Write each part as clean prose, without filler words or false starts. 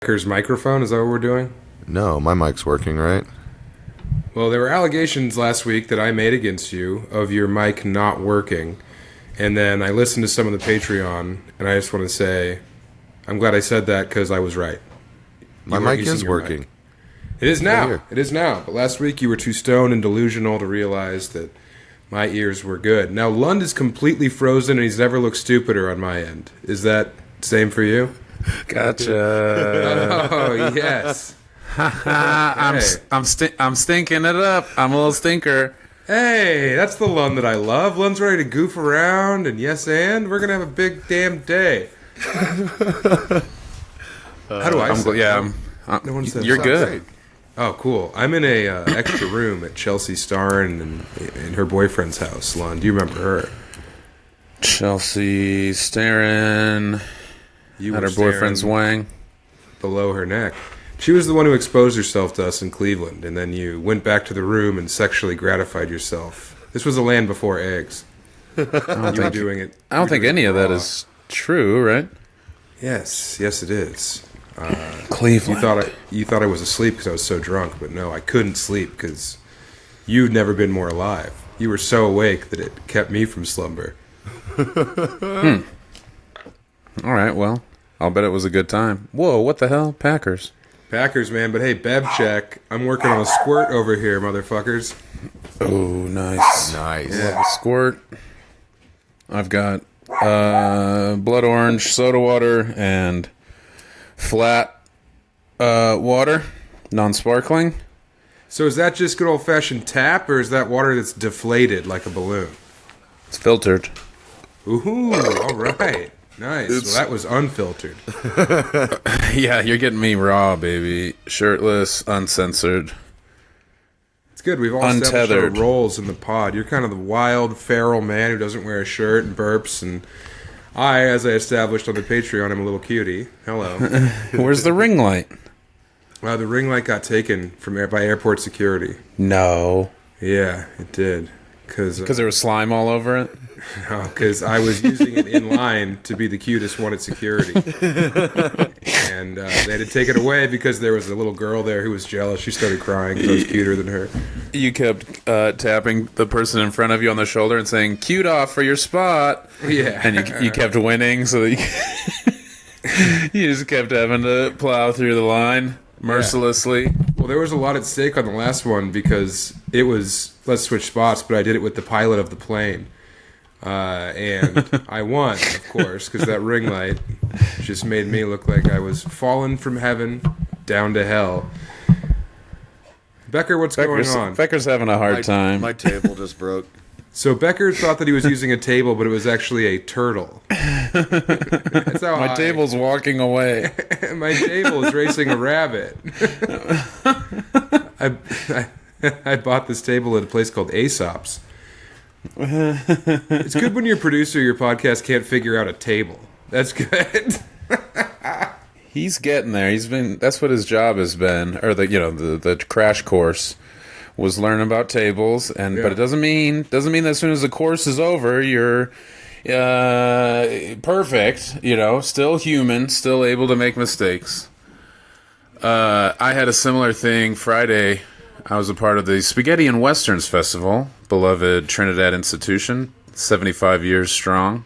Becker's microphone? Is that what we're doing? No, my mic's working, right? Well, there were allegations last week that I made against you of your mic not working. And then I listened to some of the Patreon, and I just want to say, I'm glad I said that because I was right. My mic is working. It is now. It is now. But last week you were too stoned and delusional to realize that my ears were good. Now, Lund is completely frozen, and he's never looked stupider on my end. Is that same for you? Gotcha. Oh, yes. I'm stinking it up. I'm a little stinker. Hey, that's the Lund that I love. Lund's ready to goof around, and we're going to have a big damn day. How do I say Yeah, no one said you're so. good. Oh, cool. I'm in a extra room at Chelsea Starn in her boyfriend's house, Lund. Do you remember her? Chelsea staring You at were her boyfriend's staring wang. below her neck. She was the one who exposed herself to us in Cleveland, and then you went back to the room and sexually gratified yourself. This was a land before eggs. I don't think any of raw. that is true, right? Yes, it is. Cleveland. You thought I was asleep because I was so drunk, but no, I couldn't sleep because you'd never been more alive. You were so awake that it kept me from slumber. All right, well, I'll bet it was a good time. Whoa, what the hell? Packers, man, but hey, Bev check. I'm working on a squirt over here, motherfuckers. Oh, nice. Nice. Yeah. Squirt. I've got blood orange soda water and flat water, non-sparkling. So is that just good old-fashioned tap, or is that water that's deflated like a balloon? It's filtered. Ooh, all right. Nice. Well, that was unfiltered. Yeah, you're getting me raw, baby. Shirtless, uncensored. It's good. We've all established our Untethered. roles in the pod. You're kind of the wild, feral man who doesn't wear a shirt and burps, and I, as I established on the Patreon, am a little cutie. Hello. Where's the ring light? The ring light got taken by airport security. No. Yeah, it did. Because Because there was slime all over it? I was using it in line to be the cutest one at security. And they had to take it away because there was a little girl there who was jealous. She started crying because I was cuter than her. You kept tapping the person in front of you on the shoulder and saying, "Cute off for your spot." Yeah. And you kept winning, so that you just kept having to plow through the line mercilessly. Well, there was a lot at stake on the last one because it was, let's switch spots, but I did it with the pilot of the plane. And I won, of course, because that ring light just made me look like I was fallen from heaven down to hell. Becker, what's going on? Becker's having a hard time. My table just broke. So Becker thought that he was using a table, but it was actually a turtle. That's how My table's walking away. My table is racing a rabbit. I bought this table at a place called Aesop's. It's good when your producer of your podcast can't figure out a table. That's good. He's getting there. That's what his job has been, or the crash course was learn about tables, but it doesn't mean that as soon as the course is over, you're perfect. Still human, still able to make mistakes. I had a similar thing Friday. I was a part of the Spaghetti and Westerns Festival, beloved Trinidad institution, 75 years strong.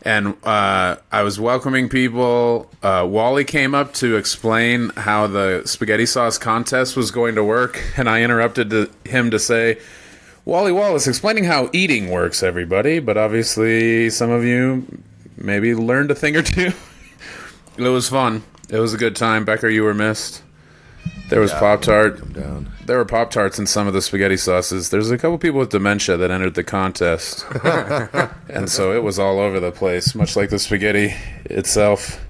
And I was welcoming people. Wally came up to explain how the spaghetti sauce contest was going to work, and I interrupted him to say, "Wally Wallace, explaining how eating works, everybody." But obviously, some of you maybe learned a thing or two. It was fun. It was a good time. Becker, you were missed. There was Pop-Tart. There were Pop-Tarts in some of the spaghetti sauces. There's a couple people with dementia that entered the contest. And so it was all over the place, much like the spaghetti itself.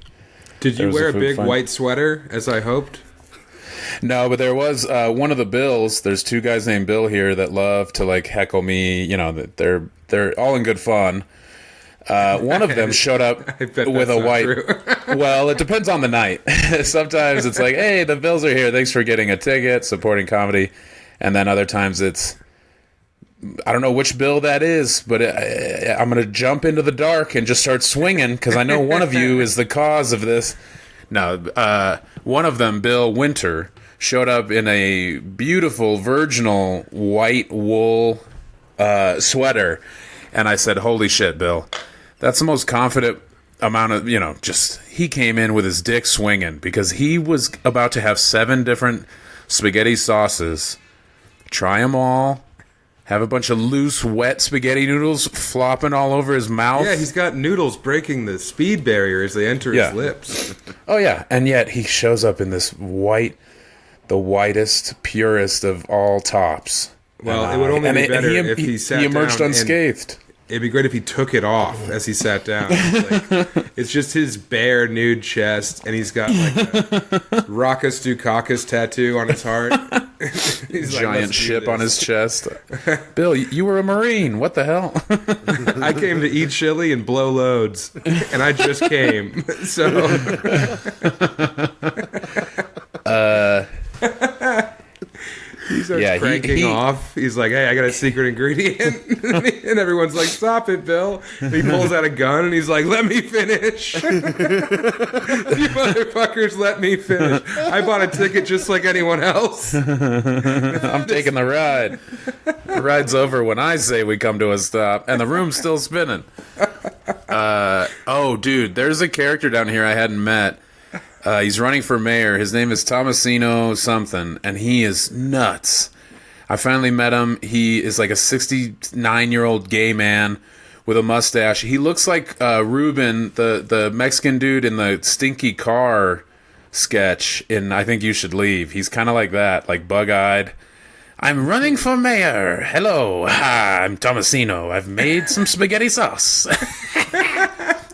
Did you wear a big white sweater, as I hoped? No, but there was one of the Bills. There's two guys named Bill here that love to heckle me. That they're all in good fun. One of them showed up with a white. Well, it depends on the night. Sometimes it's like, "Hey, the Bills are here. Thanks for getting a ticket, supporting comedy," and then other times it's, I don't know which Bill that is, but I'm going to jump into the dark and just start swinging because I know one of you is the cause of this No, one of them, Bill Winter, showed up in a beautiful virginal white wool sweater, and I said, "Holy shit, Bill! That's the most confident amount of just." He came in with his dick swinging because he was about to have 7 different spaghetti sauces, try them all. Have a bunch of loose, wet spaghetti noodles flopping all over his mouth. Yeah, he's got noodles breaking the speed barrier as they enter his lips. Oh, yeah. And yet he shows up in this the whitest, purest of all tops. Well, it would only be better if he sat down. He emerged unscathed. It'd be great if he took it off as he sat down. It's just his bare, nude chest, and he's got like a Raucus Dukakis tattoo on his heart. He's giant ship on his chest. Bill, you were a Marine. What the hell? I came to eat chili and blow loads, and I just came. So, he starts cranking off. He's like, "Hey, I got a secret ingredient," and everyone's like, "Stop it, Bill!" And he pulls out a gun and he's like, "Let me finish, you motherfuckers! Let me finish. I bought a ticket just like anyone else. I'm taking the ride. The ride's over when I say we come to a stop, and the room's still spinning." Oh, dude, there's a character down here I hadn't met. He's running for mayor. His name is Tomasino something, and he is nuts. I finally met him. He is like a 69-year-old gay man with a mustache. He looks like Ruben, the Mexican dude in the Stinky Car sketch in I Think You Should Leave. He's kind of like that, like bug-eyed. "I'm running for mayor. Hello. Hi, I'm Tomasino. I've made some spaghetti sauce."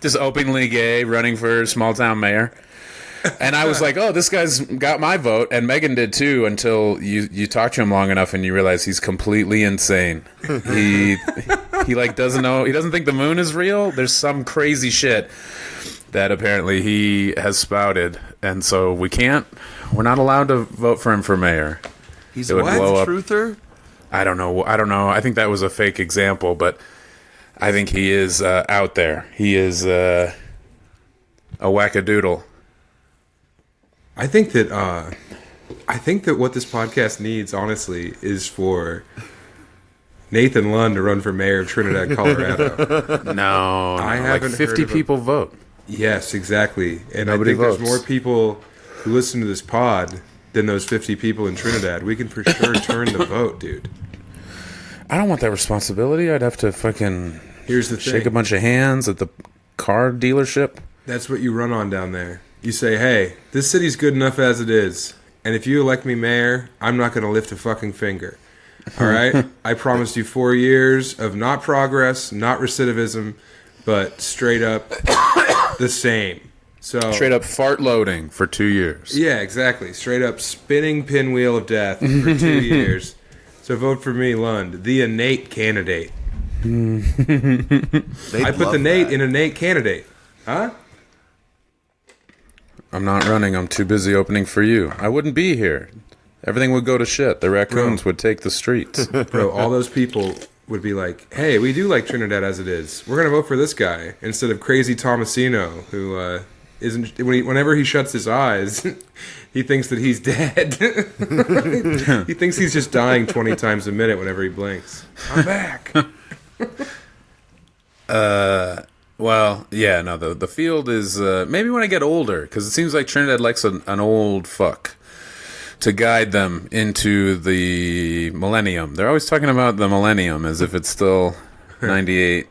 Just openly gay, running for small-town mayor. And I was like, "Oh, this guy's got my vote," and Megan did too. Until you talk to him long enough, and you realize he's completely insane. He like doesn't know. He doesn't think the moon is real. There's some crazy shit that apparently he has spouted, and so we're not allowed to vote for him for mayor. He's a truther? I don't know. I think that was a fake example, but I think he is out there. He is a wackadoodle. I think that what this podcast needs, honestly, is for Nathan Lund to run for mayor of Trinidad, Colorado. No, I haven't like 50 heard of people vote. Yes, exactly. And Nobody I think votes. there's more people who listen to this pod than those 50 people in Trinidad. We can for sure turn the vote, dude. I don't want that responsibility. I'd have to fucking Here's the shake thing. a bunch of hands at the car dealership. That's what you run on down there. You say, "Hey, this city's good enough as it is, and if you elect me mayor, I'm not going to lift a fucking finger. All right? I promised you 4 years of not progress, not recidivism, but straight up the same." So Straight up fart loading for 2 years. yeah, exactly. Straight up spinning pinwheel of death for 2 years. So vote for me, Lund, the innate candidate. I put the Nate in innate candidate. Huh? I'm not running. I'm too busy opening for you. I wouldn't be here. Everything would go to shit. The raccoons would take the streets. Bro, all those people would be like, "Hey, we do like Trinidad as it is. We're going to vote for this guy," instead of crazy Tomasino, who isn't. Whenever he shuts his eyes, he thinks that he's dead. He thinks he's just dying 20 times a minute whenever he blinks. I'm back. Well, yeah, no, the field is maybe when I get older, because it seems like Trinidad likes an old fuck to guide them into the millennium. They're always talking about the millennium as if it's still 98.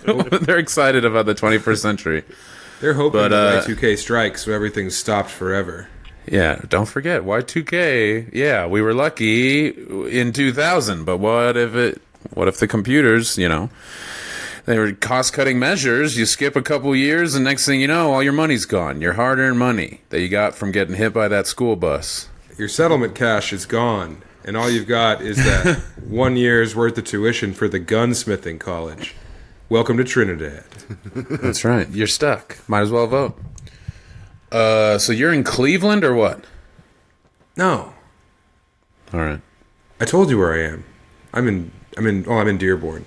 They're excited about the 21st century. They're hoping that Y2K strikes, so everything's stopped forever. Yeah, don't forget, Y2K, yeah, we were lucky in 2000, but what if the computers, they were cost-cutting measures. You skip a couple years, and next thing you know, all your money's gone. Your hard-earned money that you got from getting hit by that school bus. Your settlement cash is gone, and all you've got is that 1 year's worth of tuition for the gunsmithing college. Welcome to Trinidad. That's right. You're stuck. Might as well vote. So you're in Cleveland or what? No. All right. I told you where I am. I'm in Dearborn.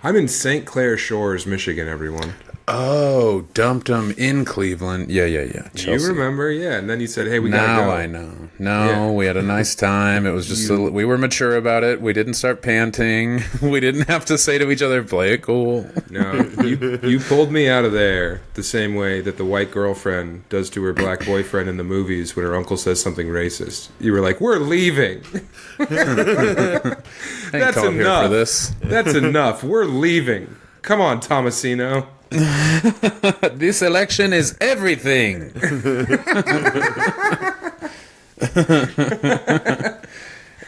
I'm in St. Clair Shores, Michigan, everyone. Oh, dumped him in Cleveland. Yeah. Chelsea. You remember? Yeah. And then you said, hey, we got to go. Now I know. No, we had a nice time. It was just, we were mature about it. We didn't start panting. We didn't have to say to each other, play it cool. No, you pulled me out of there the same way that the white girlfriend does to her black boyfriend in the movies when her uncle says something racist. You were like, we're leaving. That's enough. Here for this. That's enough. We're leaving. Come on, Tomasino. This election is everything.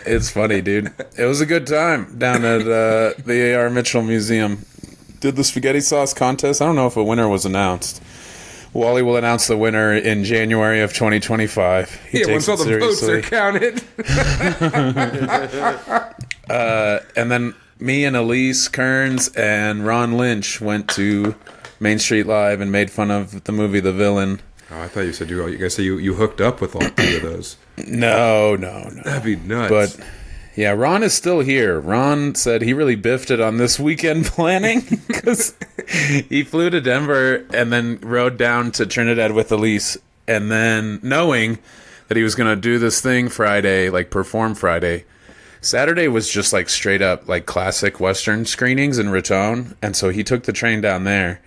It's funny, dude. It was a good time down at the A.R. Mitchell Museum. Did the spaghetti sauce contest. I don't know if a winner was announced. Wally will announce the winner in January of 2025. Once all the votes are counted. And then me and Elise Kearns and Ron Lynch went to Main Street Live and made fun of the movie The Villain. Oh, I thought you said you guys say you hooked up with all three of those. No. That'd be nuts. But yeah, Ron is still here. Ron said he really biffed it on this weekend planning because he flew to Denver and then rode down to Trinidad with Elise, and then knowing that he was going to do this thing Friday, like perform Friday. Saturday was just like straight up like classic Western screenings in Raton, and so he took the train down there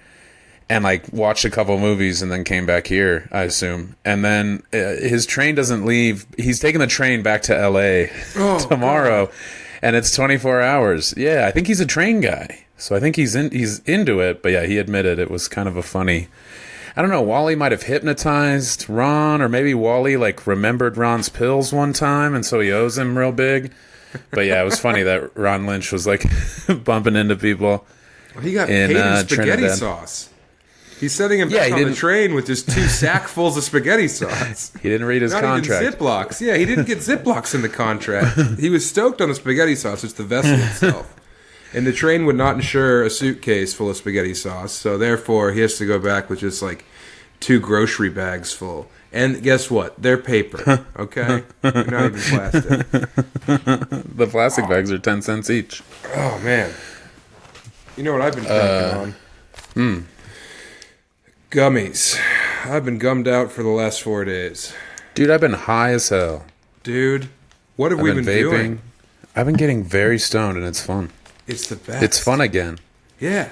and like watched a couple movies and then came back here, I assume. And then his train doesn't leave. He's taking the train back to LA tomorrow, and it's 24 hours. Yeah, I think he's a train guy, so I think he's into it. But yeah, he admitted it was kind of a funny. I don't know, Wally might have hypnotized Ron, or maybe Wally like remembered Ron's pills one time, and so he owes him real big. But yeah, it was funny that Ron Lynch was like bumping into people. Well, he got paid in spaghetti Trinidad. Sauce. He's sending him back on the train with just 2 sackfuls of spaghetti sauce. He didn't read his contract. Not even Ziplocs. Yeah, he didn't get Ziplocs in the contract. He was stoked on the spaghetti sauce. It's the vessel itself. And the train would not insure a suitcase full of spaghetti sauce, so therefore he has to go back with just like 2 grocery bags full. And guess what? They're paper, okay? They're not even plastic. The plastic bags are 10 cents each. Oh, man. You know what I've been thinking on? Gummies. I've been gummed out for the last 4 days. Dude, I've been high as hell. Dude, what have we been doing? I've been getting very stoned, and it's fun. It's the best. It's fun again. Yeah.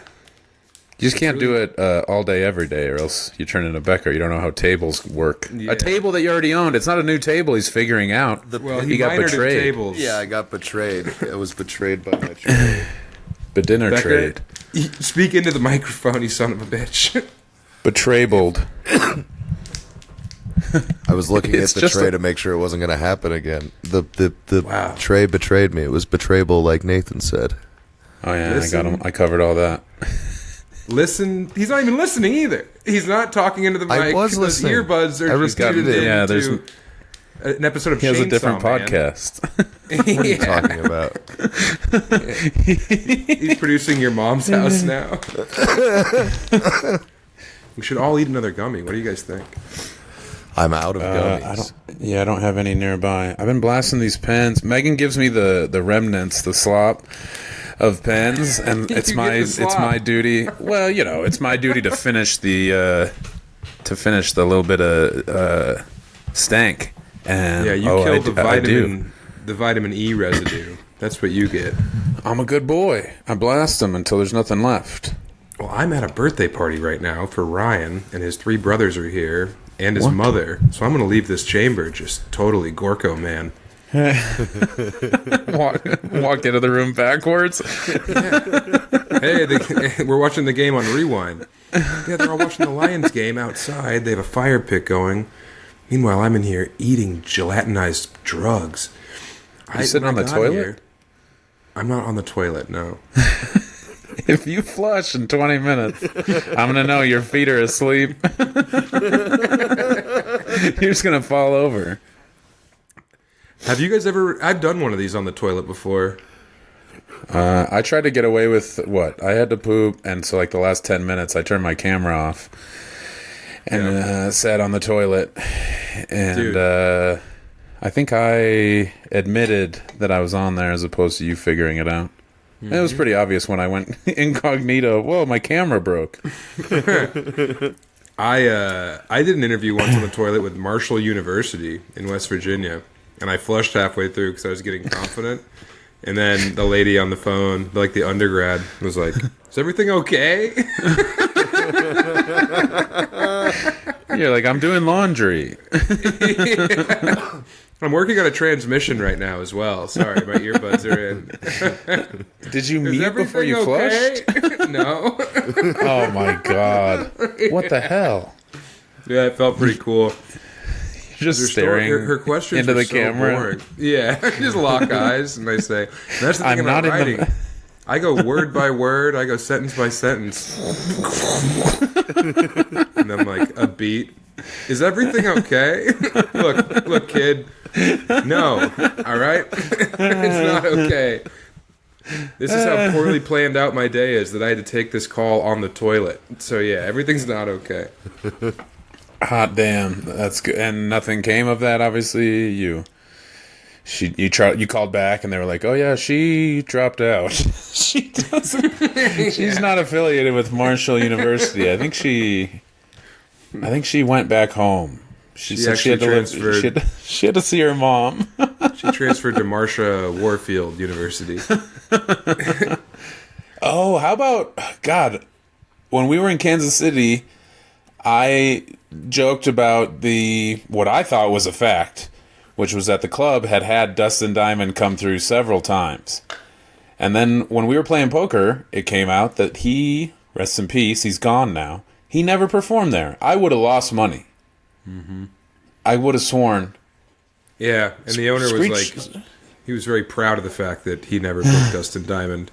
You just can't do it all day, every day, or else you turn into Becker. You don't know how tables work. Yeah. A table that you already owned. It's not a new table he's figuring out. He got betrayed. Tables. Yeah, I got betrayed. I was betrayed by my trade. But dinner Becker, trade. Speak into the microphone, you son of a bitch. Betraybled. I was looking at the tray to make sure it wasn't going to happen again. The tray betrayed me. It was betrayable, like Nathan said. Oh yeah, I got him. I covered all that. Listen, he's not even listening either. He's not talking into the mic. I was listening. His earbuds are just muted into an episode of Chainsaw Man. He has a different podcast. What are you talking about? He's producing your mom's house now. We should all eat another gummy. What do you guys think? I'm out of gummies. I don't have any nearby. I've been blasting these pens. Megan gives me the remnants, the slop of pens, and it's my duty. Well, you know, it's my duty to finish the little bit of stank. And you killed the vitamin E residue. That's what you get. I'm a good boy. I blast them until there's nothing left. Well, I'm at a birthday party right now for Ryan, and his 3 brothers are here, and his mother. So I'm going to leave this chamber just totally Gorko, man. Walk into the room backwards. Yeah. Hey, we're watching the game on Rewind. Yeah, they're all watching the Lions game outside. They have a fire pit going. Meanwhile, I'm in here eating gelatinized drugs. You sitting on the toilet? Here, I'm not on the toilet, no. If you flush in 20 minutes, I'm going to know your feet are asleep. You're just going to fall over. Have you guys ever... I've done one of these on the toilet before. I tried to get away with what? I had to poop, and so like the last 10 minutes, I turned my camera off and sat on the toilet. And I think I admitted that I was on there as opposed to you figuring it out. It was pretty obvious when I went incognito. Whoa, my camera broke. I did an interview once on the toilet with Marshall University in West Virginia, and I flushed halfway through because I was getting confident. And then the lady on the phone, like the undergrad, was like, "Is everything okay?" You're like, I'm doing laundry. Yeah. I'm working on a transmission right now as well. Sorry, my earbuds are in. Did you mute before you flushed? No. Oh my god. What the hell? Yeah, it felt pretty cool. You're just staring her questions into the so camera. Boring. Yeah, just lock eyes and I say, and that's the thing about writing. I go word by word. I go sentence by sentence. And I'm like, a beat. Is everything okay? Look, kid. No. All right? It's not okay. This is how poorly planned out my day is, that I had to take this call on the toilet. So, yeah, everything's not okay. Hot damn. That's good. And nothing came of that, obviously. You called back and they were like, "Oh yeah, she dropped out." She doesn't. She's not affiliated with Marshall University. I think she went back home. She said she had to see her mom. She transferred to Marsha Warfield University. Oh, how about God? When we were in Kansas City, I joked about what I thought was a fact, which was that the club had Dustin Diamond come through several times. And then when we were playing poker, it came out that he, rest in peace, he's gone now, he never performed there. I would have lost money. Mm-hmm. I would have sworn. Yeah, and the owner was like, he was very proud of the fact that he never booked Dustin Diamond.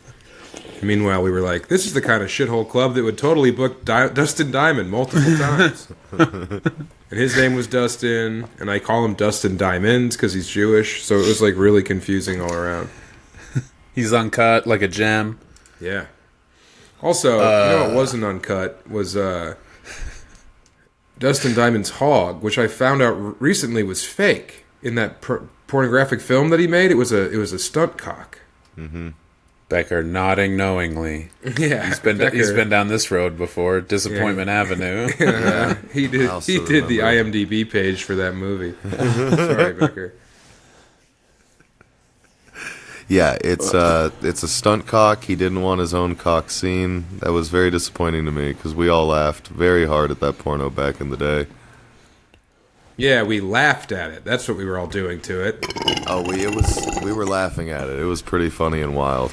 Meanwhile, we were like, this is the kind of shithole club that would totally book Dustin Diamond multiple times. And his name was Dustin, and I call him Dustin Diamond because he's Jewish, so it was like really confusing all around. He's uncut like a gem. Yeah. Also, what wasn't uncut was Dustin Diamond's hog, which I found out recently was fake. In that pornographic film that he made, it was a stunt cock. Mm-hmm. Becker nodding knowingly. Yeah, he's been down this road before, Disappointment Avenue. Yeah, he did the IMDb page for that movie. Sorry, Becker. Yeah, it's a stunt cock. He didn't want his own cock seen. That was very disappointing to me because we all laughed very hard at that porno back in the day. Yeah, we laughed at it. That's what we were all doing to it. Oh, we were laughing at it. It was pretty funny and wild.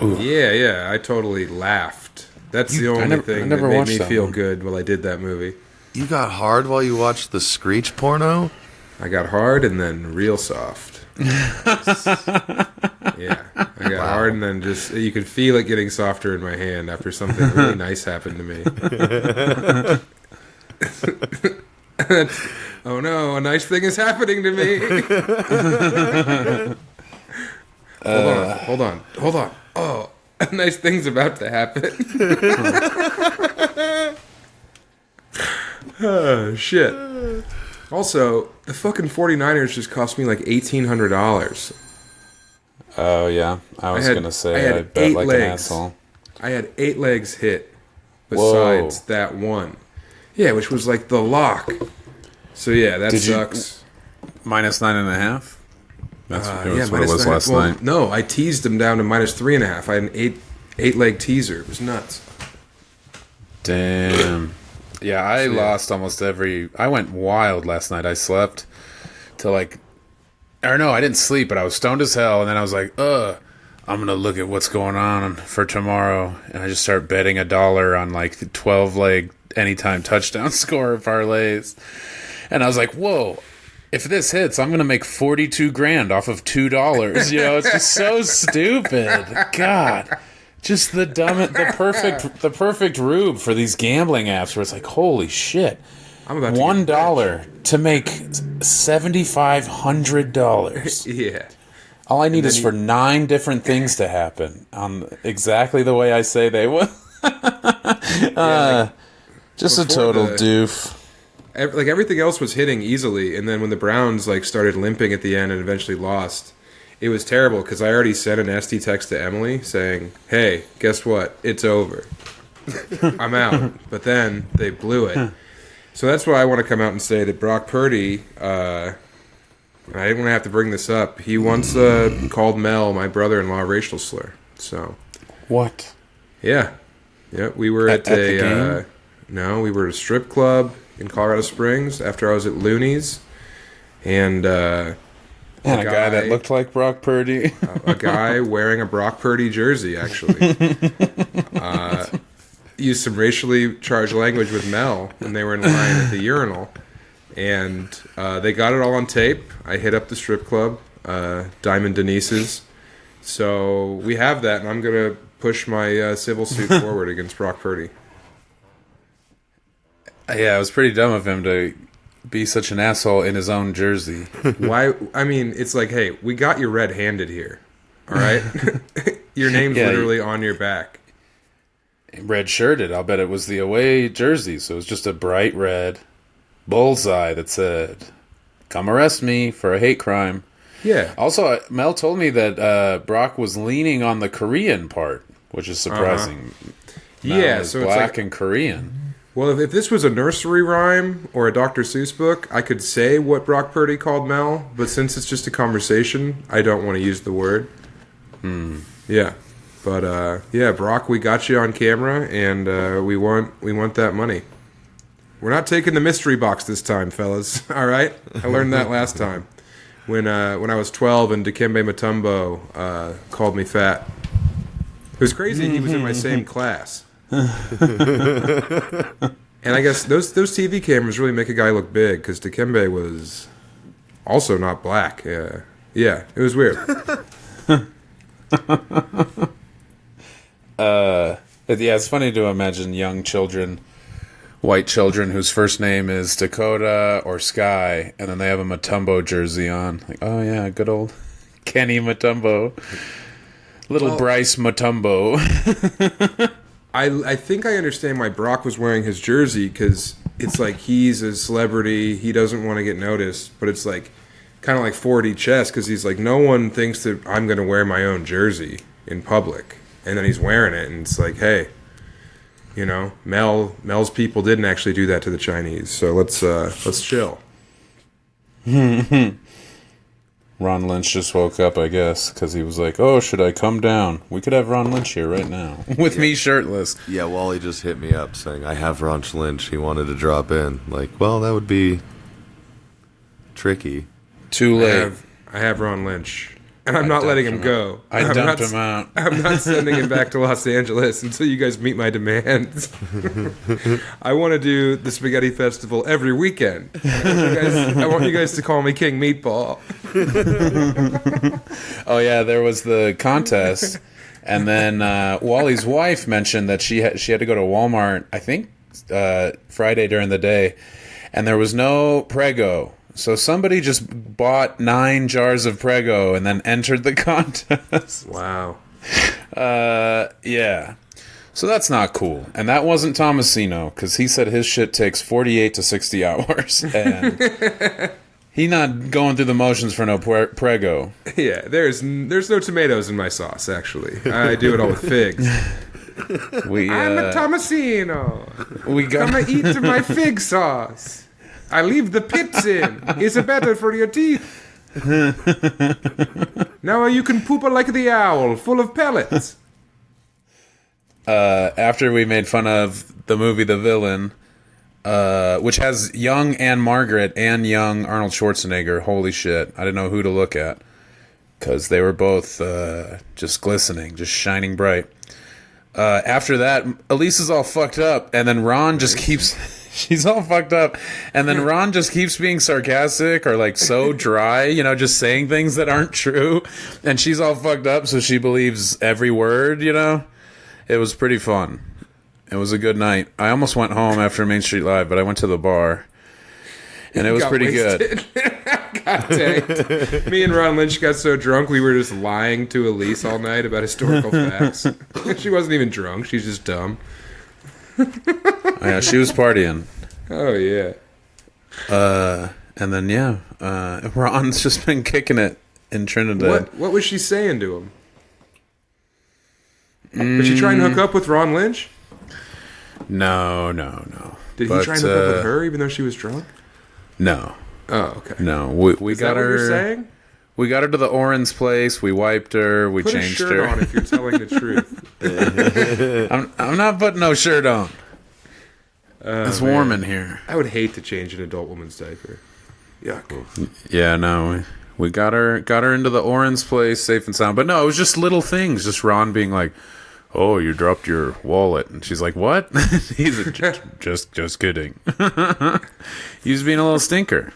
Ooh. Yeah, I totally laughed. That's the only thing that made me feel good while I did that movie. You got hard while you watched the Screech porno? I got hard and then real soft. Yeah, I got hard and then just, you could feel it getting softer in my hand after something really nice happened to me. Oh no, a nice thing is happening to me. Hold on. Oh, a nice thing's about to happen. Oh, shit. Also, the fucking 49ers just cost me like $1,800. Oh, yeah. I was going to say, I bet like an asshole. I had 8 legs hit besides that one. Yeah, which was like the lock. So, yeah, that sucks. Minus 9.5? That's what it was 9.5. last night. No, I teased them down to minus 3.5. I had an 8-leg teaser. It was nuts. Damn. Yeah, I lost almost every... I went wild last night. I slept till like... Or no, I didn't sleep, but I was stoned as hell. And then I was like, I'm going to look at what's going on for tomorrow. And I just start betting $1 on like the 12-leg anytime touchdown score parlays. And I was like, whoa, if this hits, I'm going to make $42,000 off of $2. You know, it's just so stupid. God. Just the perfect rube for these gambling apps where it's like, holy shit. I'm about to $1 to make $7,500. Yeah. All I need is for 9 different things to happen on exactly the way I say they will. Just a total doof. Like everything else was hitting easily, and then when the Browns like started limping at the end and eventually lost, it was terrible because I already sent a nasty text to Emily saying, "Hey, guess what? It's over. I'm out." But then they blew it. So that's why I want to come out and say that Brock Purdy, I didn't want to have to bring this up. He once called Mel, my brother-in-law, a racial slur. So What? yeah, we were at the game? No, we were at a strip club in Colorado Springs after I was at Looney's, and And a guy that looked like Brock Purdy. a guy wearing a Brock Purdy jersey actually used some racially charged language with Mel when they were in line at the urinal, and they got it all on tape. I hit up the strip club, Diamond Denise's, so we have that, and I'm gonna push my civil suit forward against Brock Purdy. Yeah, it was pretty dumb of him to be such an asshole in his own jersey. Why? I mean, it's like, hey, we got you red-handed here, all right? Your name's literally on your back. Red shirted. I'll bet it was the away jersey, so it was just a bright red bullseye that said, "Come arrest me for a hate crime." Yeah. Also, Mel told me that Brock was leaning on the Korean part, which is surprising. Mel is so black it's like, and Korean. well, if this was a nursery rhyme or a Dr. Seuss book, I could say what Brock Purdy called Mel, but since it's just a conversation, I don't want to use the word. Yeah. But, Brock, we got you on camera, and we want that money. We're not taking the mystery box this time, fellas. All right? I learned that last time. When I was 12 and Dikembe Mutombo called me fat. It was crazy. He was in my same class. And I guess those TV cameras really make a guy look big because Dikembe was also not black. Yeah, it was weird. It's funny to imagine young children, white children whose first name is Dakota or Sky, and then they have a Mutombo jersey on. Like, oh yeah, good old Kenny Mutombo. Little Bryce Mutombo. I think I understand why Brock was wearing his jersey because it's like he's a celebrity. He doesn't want to get noticed, but it's like kind of like 4D chess because he's like, no one thinks that I'm going to wear my own jersey in public. And then he's wearing it, and it's like, hey, you know, Mel's people didn't actually do that to the Chinese, so let's chill. Ron Lynch just woke up, I guess, because he was like, oh, should I come down? We could have Ron Lynch here right now with me shirtless. Yeah, Wally just hit me up saying, I have Ron Lynch. He wanted to drop in. Like, well, that would be tricky. Too late. I have Ron Lynch. And I'm not letting him go. I dumped him out. I'm not sending him back to Los Angeles until you guys meet my demands. I want to do the Spaghetti Festival every weekend. I want you guys to call me King Meatball. Oh, yeah, there was the contest. And then Wally's wife mentioned that she had to go to Walmart, I think, Friday during the day. And there was no Prego. So somebody just bought 9 jars of Prego and then entered the contest. Wow. Yeah. So that's not cool. And that wasn't Tomasino, because he said his shit takes 48 to 60 hours. And he not going through the motions for no Prego. Yeah, there's no tomatoes in my sauce, actually. I do it all with figs. I'm a Tomasino. Come and eat my fig sauce. I leave the pits in. It's better for your teeth. Now you can poop like the owl, full of pellets. After we made fun of the movie The Villain, which has young Anne Margaret and young Arnold Schwarzenegger. Holy shit. I didn't know who to look at. Because they were both just glistening, just shining bright. After that, Elise is all fucked up, and then Ron just keeps... She's all fucked up. And then Ron just keeps being sarcastic or like so dry, you know, just saying things that aren't true. And she's all fucked up, so she believes every word, you know? It was pretty fun. It was a good night. I almost went home after Main Street Live, but I went to the bar. And it was pretty good. God dang. Me and Ron Lynch got so drunk we were just lying to Elise all night about historical facts. She wasn't even drunk. She's just dumb. Yeah, she was partying. Oh, yeah. And then, Ron's just been kicking it in Trinidad. What was she saying to him? Was she trying to hook up with Ron Lynch? No. Did he try and hook up with her even though she was drunk? No. Oh, okay. No. We Is got that her. what you're saying? We got her to the Oren's place. We wiped her. We Put changed a shirt her. on if you're telling the truth. I'm not putting no shirt on. It's warm in here. I would hate to change an adult woman's diaper. Yuck. Yeah, no. We got her into the Oren's place safe and sound. But no, it was just little things. Just Ron being like, "Oh, you dropped your wallet," and she's like, "What?" He's like, just kidding. He was being a little stinker.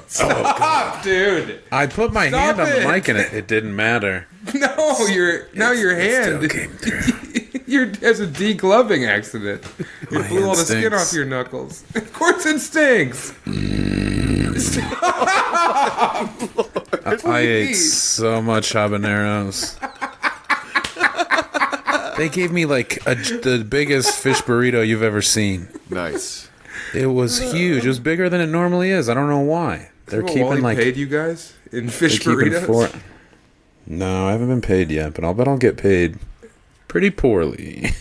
Stop, dude. I put my hand on the mic and it didn't matter. No, your hand It still came through. has a degloving accident. You My blew all hand the skin stinks. off your knuckles. Of course it stinks. I ate so much habaneros. They gave me like the biggest fish burrito you've ever seen. Nice. It was huge. It was bigger than it normally is. I don't know why. They're keeping Wally like paid you guys in fish they're keeping burritos. No, I haven't been paid yet, but I'll bet I'll get paid pretty poorly.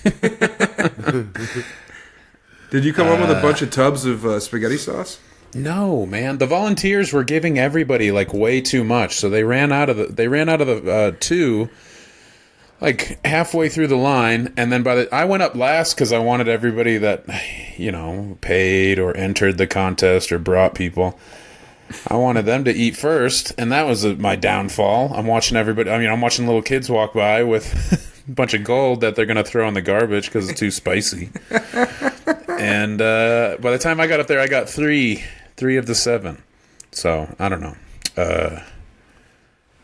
Did you come home with a bunch of tubs of spaghetti sauce? No, man. The volunteers were giving everybody like way too much, so they ran out of the two like halfway through the line, and then I went up last because I wanted everybody that paid or entered the contest or brought people. I wanted them to eat first, and that was my downfall. I'm watching everybody. I mean, I'm watching little kids walk by with a bunch of gold that they're gonna throw in the garbage because it's too spicy. And by the time I got up there, I got three of the 7. So I don't know.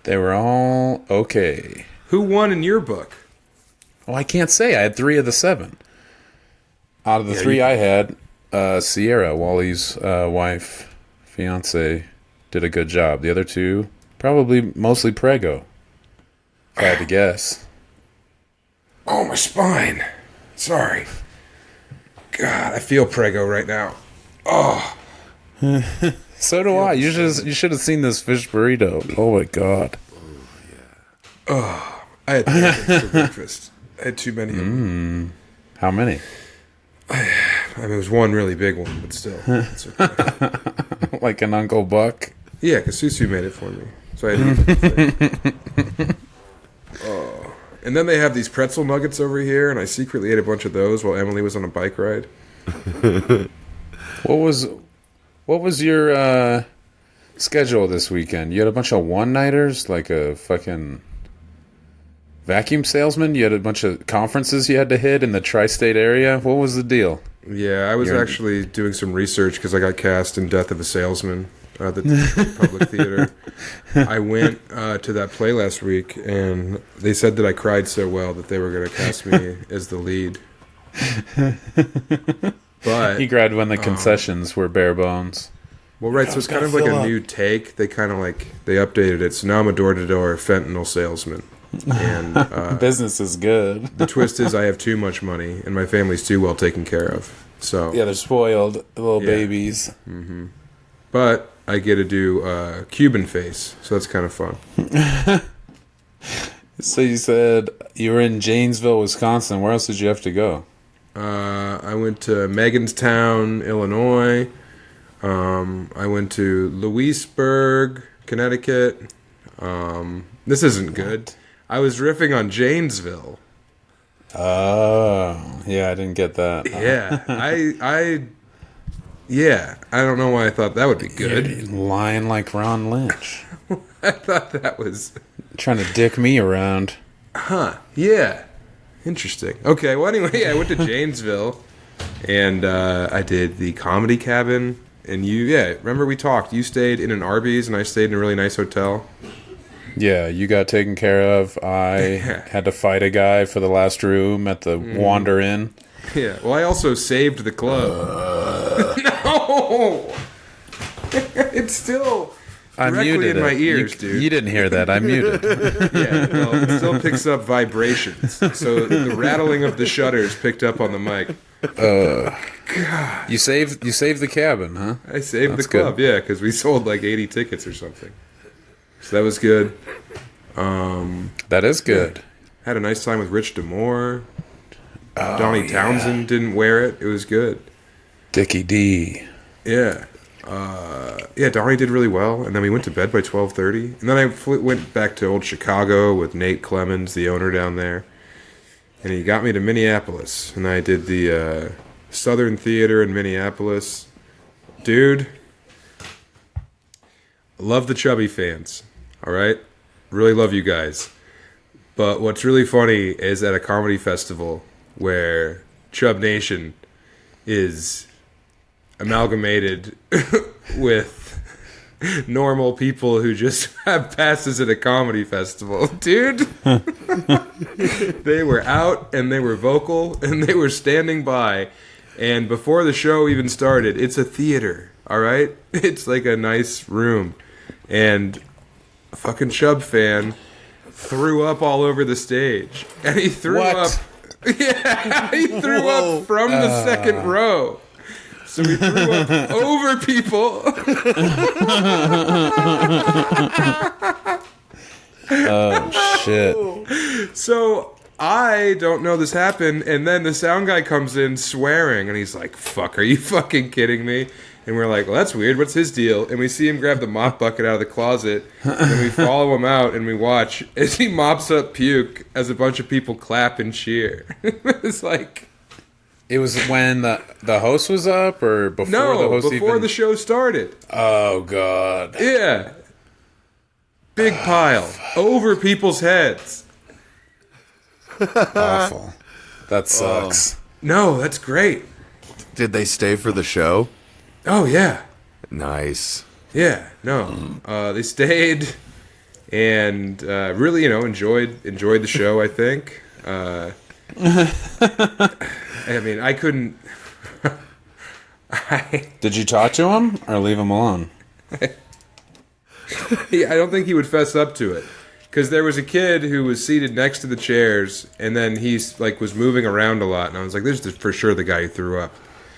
They were all okay. Who won in your book? Well, I can't say. I had 3 of the 7. Out of the 3 I had, Sierra, Wally's wife, fiance, did a good job. The other 2, probably mostly Prego, if I had to guess. Oh, my spine. Sorry. God, I feel Prego right now. Oh. So do I. You should have seen this fish burrito. Oh my god. Oh, I had pancakes for breakfast. I had too many of them. How many? I mean, it was one really big one, but still. It's okay. Like an Uncle Buck? Yeah, because Susu made it for me. So I had to eat it. Oh. And then they have these pretzel nuggets over here, and I secretly ate a bunch of those while Emily was on a bike ride. What was your schedule this weekend? You had a bunch of one-nighters, like a fucking vacuum salesman? You had a bunch of conferences you had to hit in the tri-state area? What was the deal? Yeah, I was actually doing some research because I got cast in Death of a Salesman at the Public Theater. I went to that play last week, and they said that I cried so well that they were going to cast me as the lead. But He cried when the concessions were bare bones. well, right, so it's kind of like a new take. They kind of they updated it. So now I'm a door-to-door fentanyl salesman. And Business is good. the twist is I have too much money, and my family's too well taken care of. So, Yeah, they're spoiled little Yeah. babies. but I get to do Cuban face, so that's kind of fun. So you said you were in Janesville, Wisconsin. Where else did you have to go? I went to Meganstown, Illinois. I went to Louisburg, Connecticut. This isn't good. I was riffing on Janesville. Oh, yeah, I didn't get that. Yeah, I don't know why I thought that would be good. You're lying like Ron Lynch. I thought that was... Trying to dick me around. Yeah. Interesting. Okay, well, anyway, I went to Janesville, and I did the Comedy Cabin, and remember we talked. You stayed in an Arby's, and I stayed in a really nice hotel. Yeah, you got taken care of. I had to fight a guy for the last room at the Wander Inn. Yeah, well, I also saved the club. No! It's still I directly muted in my it. ears, dude. You didn't hear that. I muted. Yeah, well, it still picks up vibrations. So the rattling of the shutters picked up on the mic. You saved the cabin, huh? I saved That's the club, good. yeah, because we sold like 80 tickets or something. So that was good. That is good. Had a nice time with Rich D'Amore. Donnie Townsend didn't wear it. It was good. Dickie D. Yeah. Donnie did really well. And then we went to bed by 12:30. And then I went back to old Chicago with Nate Clemens, the owner down there. And he got me to Minneapolis. And I did the Southern Theater in Minneapolis. Dude, love the Chubby fans. All right? Really love you guys. But what's really funny is at a comedy festival where Chub Nation is amalgamated with normal people who just have passes at a comedy festival. Dude, they were out and they were vocal and they were standing by. And before the show even started, it's a theater, all right? It's like a nice room. And a fucking Chub fan threw up all over the stage. And he threw up. Yeah, he threw up from the second row. So he threw up over people. Oh, shit. So I don't know this happened, and then the sound guy comes in swearing, and he's like, "Fuck, are you fucking kidding me?" And we're like, "Well, that's weird. What's his deal?" And we see him grab the mop bucket out of the closet, and we follow him out, and we watch as he mops up puke as a bunch of people clap and cheer. It's like... It was when the host was up, or before the host before the show started. Oh, God. Yeah. Big pile. Over people's heads. Awful. That sucks. No, that's great. Did they stay for the show? Oh, yeah. Nice. Yeah, no. They stayed and really, enjoyed the show, I think. I mean, I couldn't... Did you talk to him or leave him alone? I don't think he would fess up to it. Because there was a kid who was seated next to the chairs, and then he's was moving around a lot, and I was like, "This is for sure the guy who threw up,"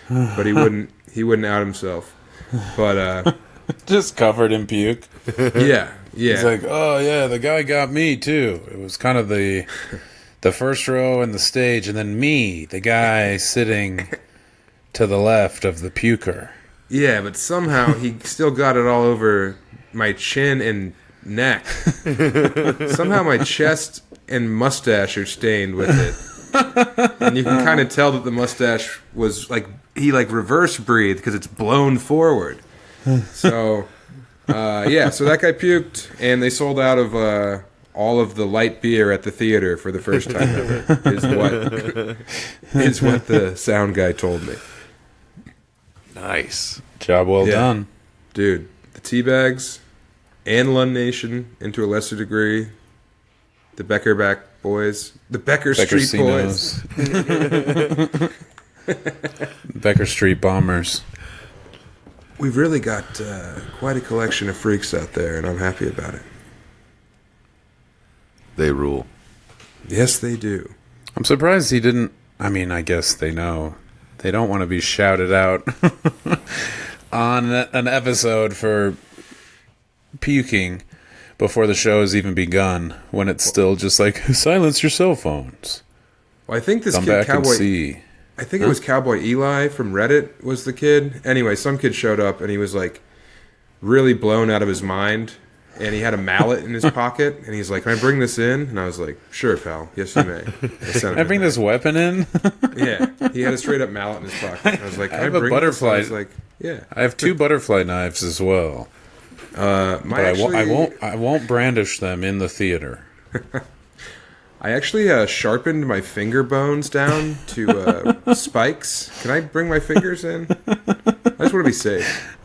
but he wouldn't out himself. But just covered in puke. Yeah. He's like, "Oh yeah, the guy got me too." It was kind of the first row and the stage, and then me, the guy sitting to the left of the puker. Yeah, but somehow he still got it all over my chin and neck. Somehow my chest and mustache are stained with it. And you can kind of tell that the mustache was he reverse breathed because it's blown forward. So, so that guy puked, and they sold out of all of the light beer at the theater for the first time ever, is what the sound guy told me. Nice. Job well done. Dude, the Teabags and Lund Nation, into a lesser degree, the Beckerback boys, the Becker Street boys. Becker Street Bombers. We've really got quite a collection of freaks out there, and I'm happy about it. They rule. Yes, they do. I'm surprised he didn't... I mean, I guess they know. They don't want to be shouted out on an episode for puking before the show has even begun, when it's still just like, silence your cell phones. Well, I think this Come kid, back and Cowboy... see. I think it was Cowboy Eli from Reddit was the kid. Anyway, some kid showed up, and he was, really blown out of his mind. And he had a mallet in his pocket, and he's like, "Can I bring this in?" And I was like, "Sure, pal. Yes, you may." Can I bring this weapon in? Yeah, he had a straight up mallet in his pocket. And I was like, "Can I have a bring butterfly." This? I was like, "Yeah." I have 2 butterfly knives as well. But I won't brandish them in the theater. I actually sharpened my finger bones down to spikes. Can I bring my fingers in? I just want to be safe.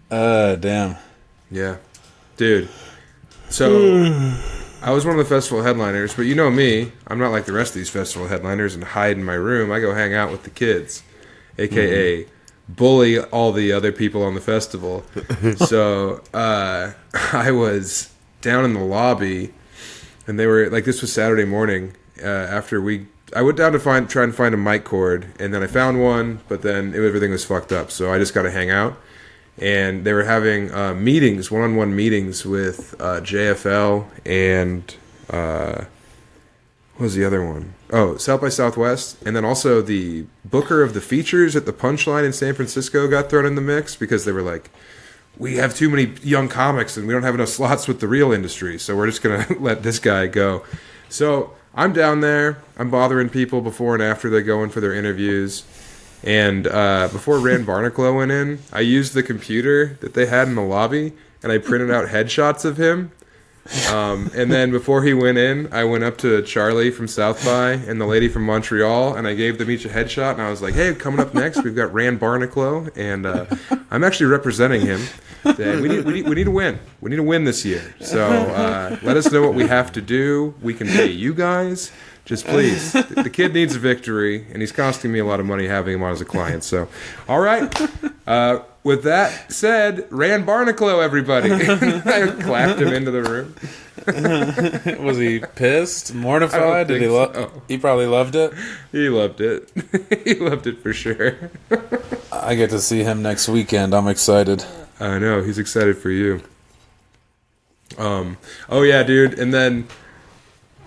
Damn. Yeah. Dude. So, I was one of the festival headliners, but you know me. I'm not like the rest of these festival headliners and hide in my room. I go hang out with the kids, a.k.a. bully all the other people on the festival. So, I was down in the lobby, and they were, this was Saturday morning, after we I went down to try and find a mic cord, and then I found one, but then everything was fucked up, so I just got to hang out. And they were having meetings, one-on-one meetings with JFL and what was the other one? Oh, South by Southwest, and then also the booker of the features at the Punchline in San Francisco got thrown in the mix because they were like, we have too many young comics and we don't have enough slots with the real industry, so we're just gonna let this guy go. So I'm down there, I'm bothering people before and after they go in for their interviews. And before Rand Barnacle went in, I used the computer that they had in the lobby, and I printed out headshots of him. And then before he went in, I went up to Charlie from South by and the lady from Montreal, and I gave them each a headshot, and I was like, hey, coming up next, we've got Rand Barnacle, and I'm actually representing him. We need to win. We need to win this year. So let us know what we have to do. We can pay you guys. Just please. The kid needs a victory, and he's costing me a lot of money having him on as a client. So, all right. With that said, Rand Barnacle, everybody. I clapped him into the room. Was he pissed? Mortified? Did he He probably loved it. He loved it. He loved it for sure. I get to see him next weekend. I'm excited. I know. He's excited for you. Oh, yeah, dude. And then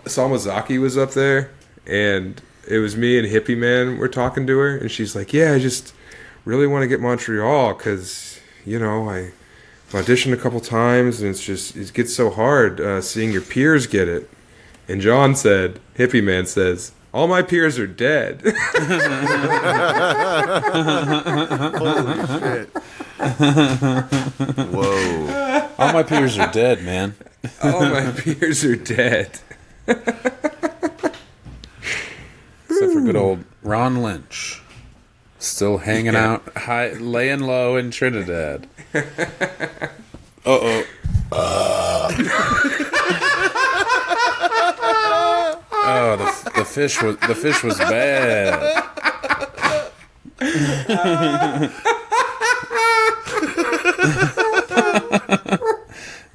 Salmazaki was up there, and it was me and Hippie Man were talking to her, and she's like, yeah, I just really want to get Montreal because, you know, I auditioned a couple times, and it gets so hard seeing your peers get it. And John said, Hippie Man says, all my peers are dead. Holy shit. Whoa. All my peers are dead, man. All my peers are dead. Except for good old Ron Lynch. Still hanging out, laying low in Trinidad. Uh-oh. Oh, the fish was bad.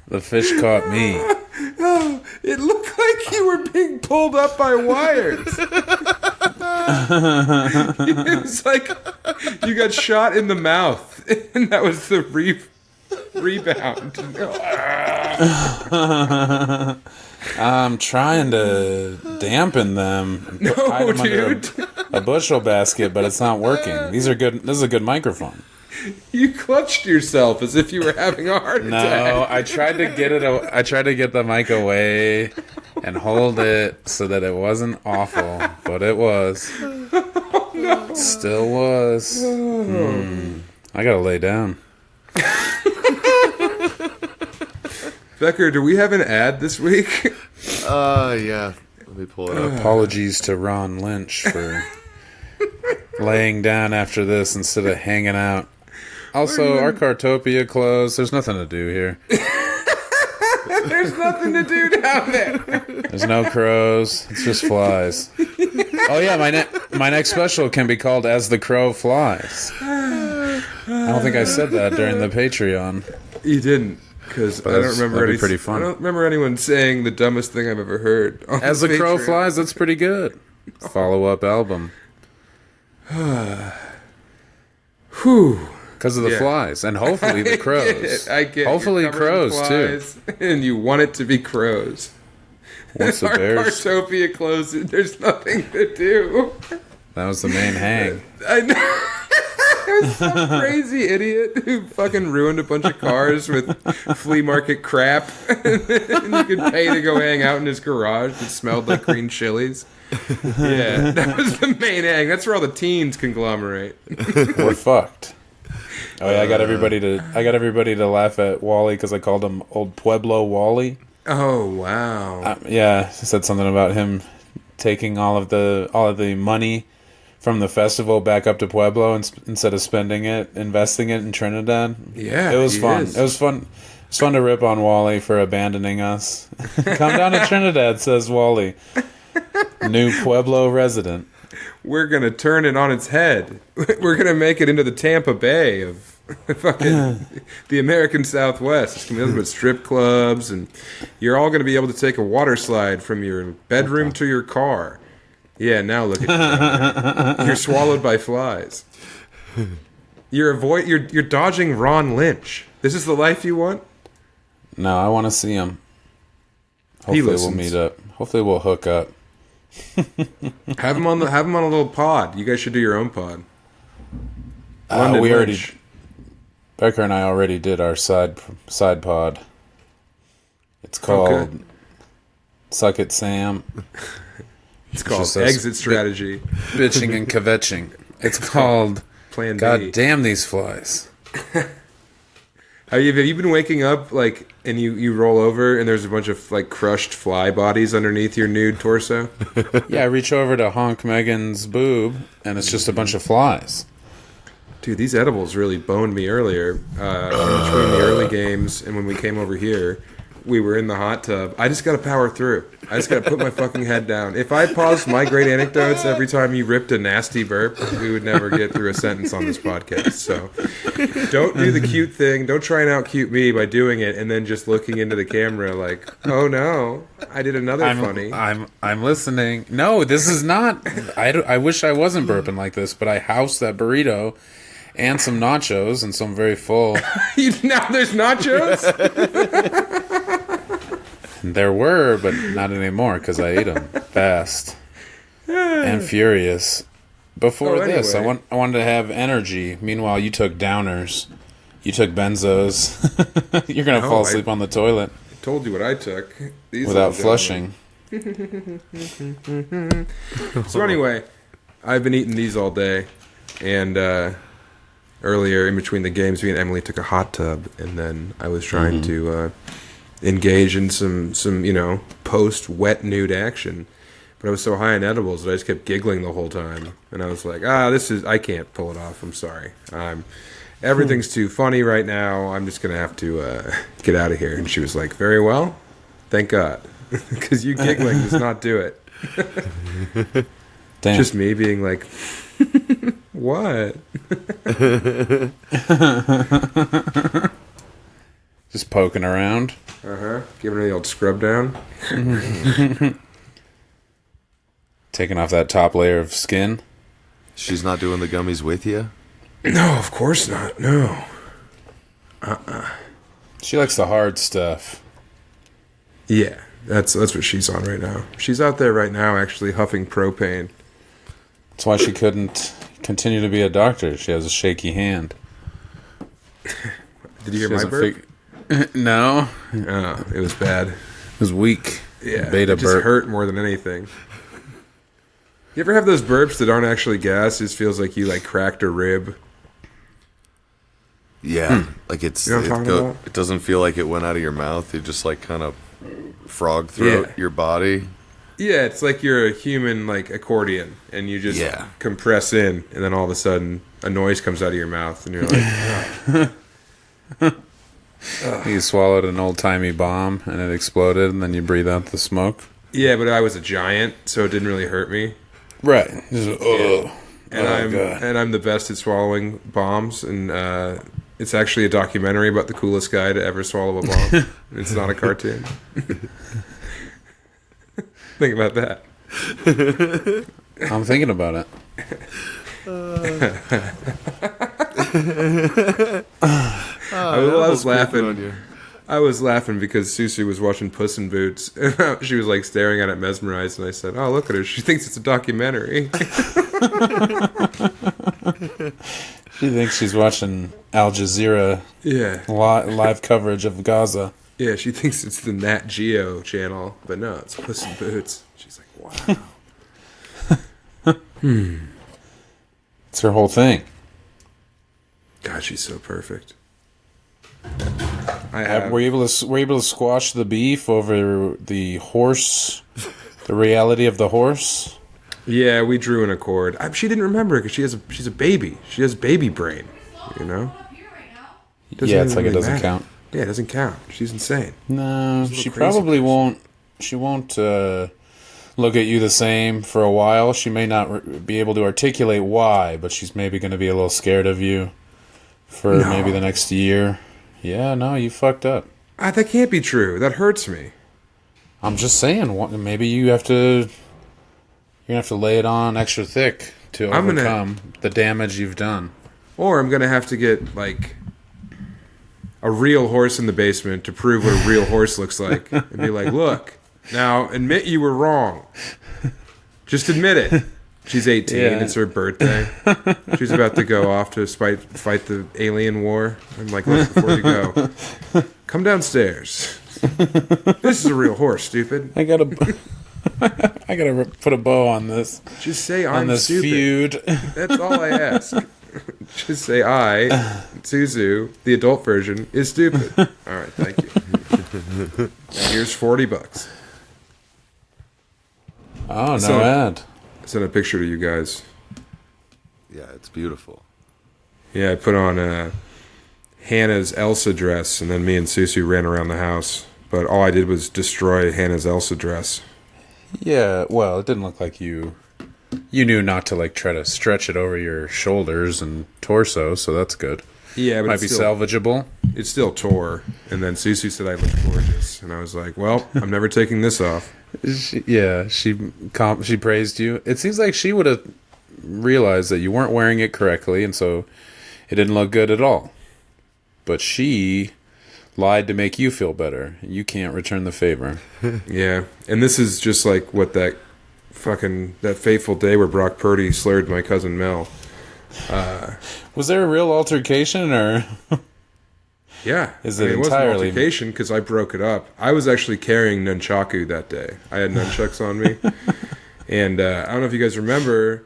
The fish caught me. Oh, it looked like you were being pulled up by wires. It was like you got shot in the mouth, and that was the rebound. I'm trying to dampen them and hide them under a bushel basket, but it's not working. This is a good microphone. You clutched yourself as if you were having a heart attack. No, I tried to get it. I tried to get the mic away and hold it so that it wasn't awful, but it was. Oh, no. Still was. I gotta lay down. Becker, do we have an ad this week? Yeah. Let me pull it up. Apologies to Ron Lynch for laying down after this instead of hanging out. Also, our Cartopia closed. There's nothing to do here. There's nothing to do down there. There's no crows. It's just flies. Oh yeah, my next special can be called As the Crow Flies. I don't think I said that during the Patreon. You didn't, because I don't remember. That'd be pretty fun. I don't remember anyone saying the dumbest thing I've ever heard. As the Crow Flies, that's pretty good. Follow-up album. Whew. Because of the flies, and hopefully the crows. I get it. Hopefully You're covered in crows, flies, and you want it to be crows. Once the Our bears... Cartopia closes. There's nothing to do. That was the main hang. I know. It was some crazy idiot who fucking ruined a bunch of cars with flea market crap. And you could pay to go hang out in his garage that smelled like green chilies. Yeah, that was the main hang. That's where all the teens conglomerate. We're fucked. Oh yeah, I got everybody to laugh at Wally because I called him Old Pueblo Wally. Oh wow. Yeah, I said something about him taking all of the money from the festival back up to Pueblo instead of spending it, investing it in Trinidad. Yeah, it was fun. It was fun. It's fun to rip on Wally for abandoning us. Come down to Trinidad, says Wally, new Pueblo resident. We're gonna turn it on its head. We're gonna make it into the Tampa Bay of fucking the American Southwest. It's gonna be nothing but strip clubs, and you're all gonna be able to take a water slide from your bedroom to your car. Yeah, now look at you. Down there. You're swallowed by flies. You're dodging Ron Lynch. This is the life you want? No, I want to see him. Hopefully we'll meet up. Hopefully we'll hook up. Have him on a little pod. You guys should do your own pod. Becker and I already did our side pod. It's called Suck It, Sam. It's called Exit Strategy. Bitching and kvetching. It's called Plan B. God damn these flies. Have you been waking up and you roll over and there's a bunch of crushed fly bodies underneath your nude torso? Yeah, I reach over to honk Megan's boob and it's just a bunch of flies. Dude, these edibles really boned me earlier. Between the early games and when we came over here, we were in the hot tub. I just got to power through. I just got to put my fucking head down. If I paused my great anecdotes every time you ripped a nasty burp, we would never get through a sentence on this podcast. So don't do the cute thing. Don't try and out-cute me by doing it and then just looking into the camera like, oh no, I did another funny. I'm listening. No, this is not. I wish I wasn't burping like this, but I housed that burrito and some nachos, and so I'm very full. Now there's nachos? There were, but not anymore because I ate them fast and furious. Before this, anyway. I wanted to have energy. Meanwhile, you took downers. You took benzos. You're going to fall asleep on the toilet. I told you what I took. Without flushing. So anyway, I've been eating these all day. And earlier, in between the games, me and Emily took a hot tub. And then I was trying to engage in some post-wet nude action. But I was so high on edibles that I just kept giggling the whole time. And I was like, I can't pull it off. I'm sorry. Everything's too funny right now. I'm just going to have to get out of here. And she was like, very well. Thank God. Because you giggling does not do it. Damn. Just me being like, what? Just poking around. Giving her the old scrub down. Taking off that top layer of skin. She's not doing the gummies with you? No, of course not. No. She likes the hard stuff. Yeah, that's what she's on right now. She's out there right now actually huffing propane. That's why she couldn't continue to be a doctor. She has a shaky hand. Did you hear my burp? No. Oh, it was bad. It was weak. Yeah, Beta it just burp. hurt more than anything. You ever have those burps that aren't actually gas? It just feels like you cracked a rib. Yeah, like it's You know what I'm talking about? it doesn't feel like it went out of your mouth. You just kind of frog through your body. Yeah, it's like you're a human accordion, and you just compress in, and then all of a sudden a noise comes out of your mouth, and you're like, You swallowed an old-timey bomb, and it exploded, and then you breathe out the smoke. yeah, but I was a giant, so it didn't really hurt me. Right. And And I'm the best at swallowing bombs, and it's actually a documentary about the coolest guy to ever swallow a bomb. It's not a cartoon. Think about that. I'm thinking about it. I was laughing. I was laughing because Susie was watching Puss in Boots. She was staring at it mesmerized, and I said, "Oh, look at her! She thinks it's a documentary." She thinks she's watching Al Jazeera live coverage of Gaza. Yeah, she thinks it's the Nat Geo channel, but no, it's Puss in Boots. She's like, "Wow." It's her whole thing. God, she's so perfect. Were you able to squash the beef over the horse, the reality of the horse? Yeah, we drew an accord. She didn't remember because she's a baby. She has baby brain, you know. Yeah, it's like it doesn't count. Yeah, it doesn't count. She's insane. No, she probably won't. She won't look at you the same for a while. She may not be able to articulate why, but she's maybe going to be a little scared of you for maybe the next year. Yeah, no, you fucked up. That can't be true. That hurts me. I'm just saying, maybe you have to You're going to have to lay it on extra thick to overcome the damage you've done. Or I'm going to have to get, like, a real horse in the basement to prove what a real horse looks like. And be like, look, now admit you were wrong. Just admit it. She's 18. Yeah. It's her birthday. She's about to go off to fight the alien war. I'm like, look, before you go, come downstairs. This is a real horse, stupid. I gotta put a bow on this. Just say I'm this stupid. Feud. That's all I ask. Just say I, Suzu, the adult version, is stupid. All right, thank you. Now here's $40. Oh, So- no ad. I sent a picture to you guys. Yeah, it's beautiful. Yeah, I put on Hannah's Elsa dress, and then me and Susu ran around the house. But all I did was destroy Hannah's Elsa dress. Yeah, well, it didn't look like you knew not to, like, try to stretch it over your shoulders and torso, so that's good. Yeah, but Might be salvageable. It still tore. And then Susu said I looked gorgeous. And I was like, well, I'm never taking this off. She praised you. It seems like she would have realized that you weren't wearing it correctly, and so it didn't look good at all. But she lied to make you feel better. You can't return the favor. Yeah, and this is just like what that fateful day where Brock Purdy slurred my cousin Mel. Was there a real altercation, or Yeah. Is it it wasn't an entirely- altercation because I broke it up. I was actually carrying nunchaku that day. I had nunchucks on me. And I don't know if you guys remember,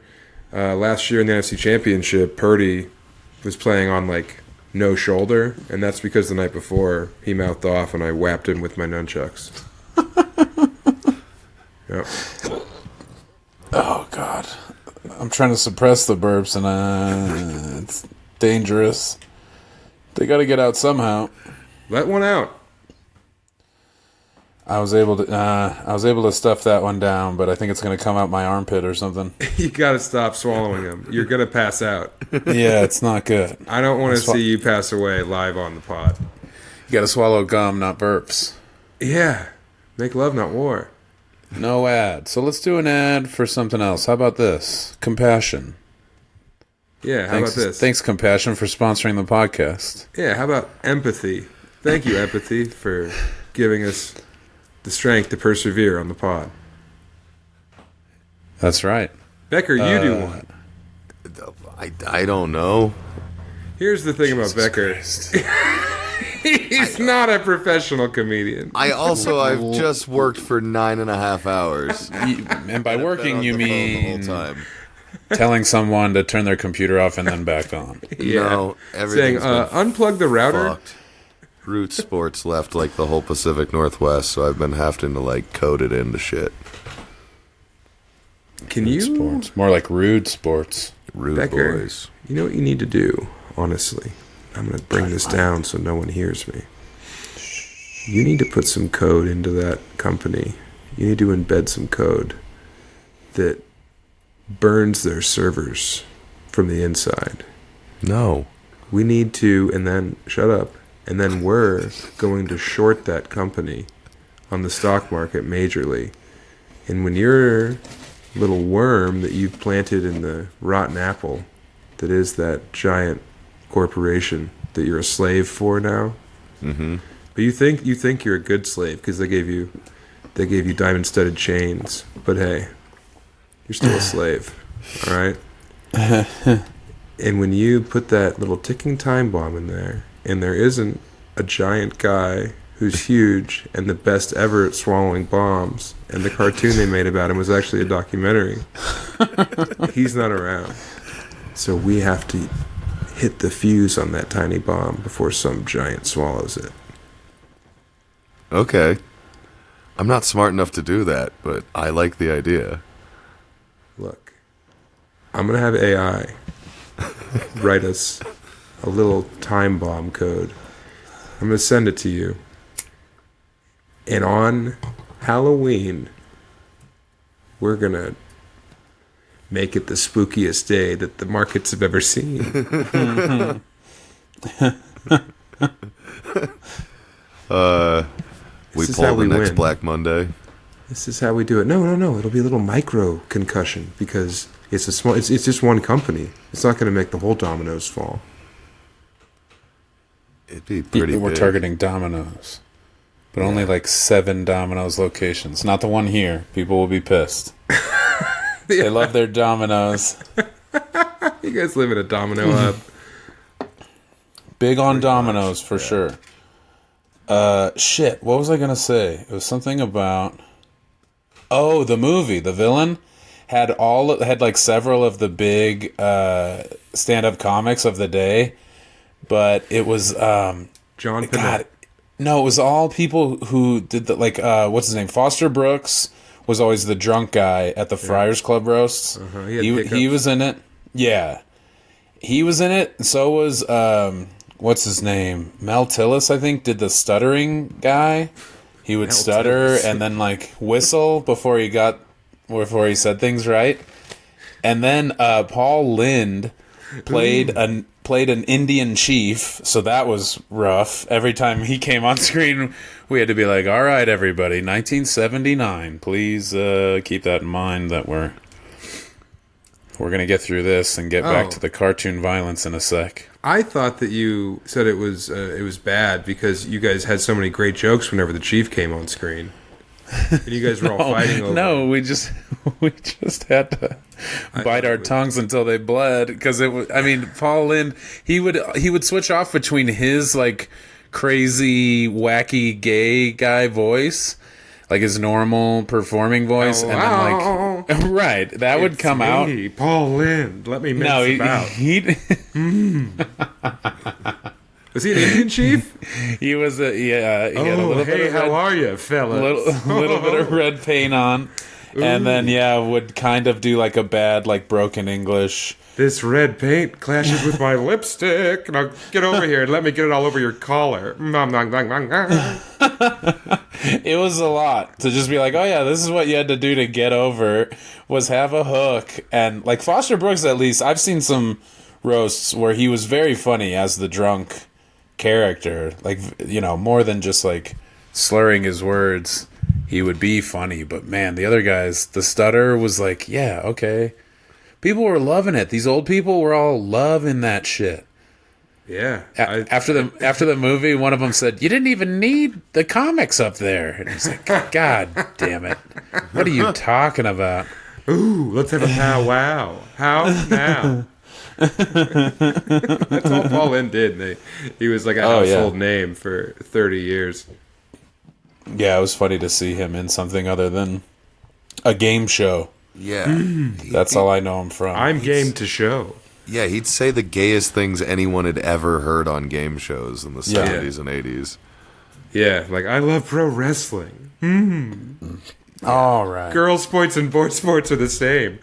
last year in the NFC Championship, Purdy was playing on, like, no shoulder. And that's because the night before, he mouthed off and I whapped him with my nunchucks. Yep. oh god, I'm trying to suppress the burps, and it's dangerous. They got to get out somehow. Let one out. I was able to stuff that one down, but I think it's going to come out my armpit or something. You got to stop swallowing them. You're going to pass out. Yeah, it's not good. I don't want to see you pass away live on the pod. You got to swallow gum, not burps. Yeah. Make love, not war. No ad. So let's do an ad for something else. How about this? Compassion. Yeah, how about this? Thanks, Compassion, for sponsoring the podcast. Yeah, how about empathy? Thank you, empathy, for giving us the strength to persevere on the pod. That's right. Becker, you do one. I don't know. Here's the thing about Becker. He's not a professional comedian. I've just worked for 9.5 hours. And by working, you The mean whole time. telling someone to turn their computer off and then back on. Yeah. No, Saying, everything's been unplug the router. fucked. Root Sports left like the whole Pacific Northwest, so I've been having to like code it into shit. Can you? Sports. More like rude sports. Rude Becker, boys. you know what you need to do, honestly? I'm going to bring this down so no one hears me. You need to put some code into that company. You need to embed some code that burns their servers from the inside. No. We need to, and then, shut up, and then we're going to short that company on the stock market majorly. And when your little worm that you've planted in the rotten apple that is that giant corporation that you're a slave for now, but you think you're a good slave because they gave you diamond studded chains, but hey, you're still a slave, all right? And when you put that little ticking time bomb in there, and there isn't a giant guy who's huge and the best ever at swallowing bombs, and the cartoon they made about him was actually a documentary, he's not around. So we have to hit the fuse on that tiny bomb before some giant swallows it. Okay. I'm not smart enough to do that, but I like the idea. Look, I'm going to have AI write us a little time bomb code. I'm going to send it to you. And on Halloween, we're going to make it the spookiest day that the markets have ever seen. We This is pull how the we next win. Black Monday. This is how we do it. No. It'll be a little micro concussion because it's a small. It's just one company. It's not going to make the whole dominoes fall. It'd be pretty We're big. targeting Domino's. But only like 7 Domino's locations. Not the one here. People will be pissed. They love their Domino's. You guys live in a domino hub. Big on Domino's for sure. Shit. What was I going to say? It was something about... Oh, the movie. The villain had like several of the big stand-up comics of the day. But it was... John Pinette. God, no, it was all people who did the, like, what's his name? Foster Brooks was always the drunk guy at the Friars Club roasts. He was in it. Yeah. He was in it. And so was, what's his name? Mel Tillis, I think, did the stuttering guy. He would stutter and then, like, whistle before he said things right. And then Paul Lynde played an Indian chief, so that was rough. Every time he came on screen, we had to be like, all right, everybody, 1979, please keep that in mind that we're going to get through this and get back to the cartoon violence in a sec. I thought that you said it was bad because you guys had so many great jokes whenever the chief came on screen. And you guys were all fighting over No, we just had to bite our tongues until they bled because it was. I mean, Paul Lynde, he would switch off between his like crazy, wacky, gay guy voice, like his normal performing voice, and then like right that would come out. Paul Lynde, let me mess about. Was he an Indian chief? He was he had a little bit of how are you, fellas? Little bit of red paint on. Ooh. And then, would kind of do like a bad, like broken English. This red paint clashes with my lipstick. Now get over here and let me get it all over your collar. It was a lot to just be like, oh yeah, this is what you had to do to get over, was have a hook. And like Foster Brooks, at least, I've seen some roasts where he was very funny as the drunk character. Like, more than just like slurring his words. He would be funny, but man, the other guys, the stutter was like, yeah, okay. People were loving it. These old people were all loving that shit. Yeah. After the movie, one of them said, "You didn't even need the comics up there." And he's like, "God damn it! What are you talking about?" Ooh, let's have a powwow. How now? That's all Paul Lynde did. He was like a household name for 30 years. Yeah, it was funny to see him in something other than a game show. Yeah. That's all I know him from. I'm game to show. Yeah, he'd say the gayest things anyone had ever heard on game shows in the 70s and 80s. Yeah, like, I love pro wrestling. All right. Girl sports and boy sports are the same.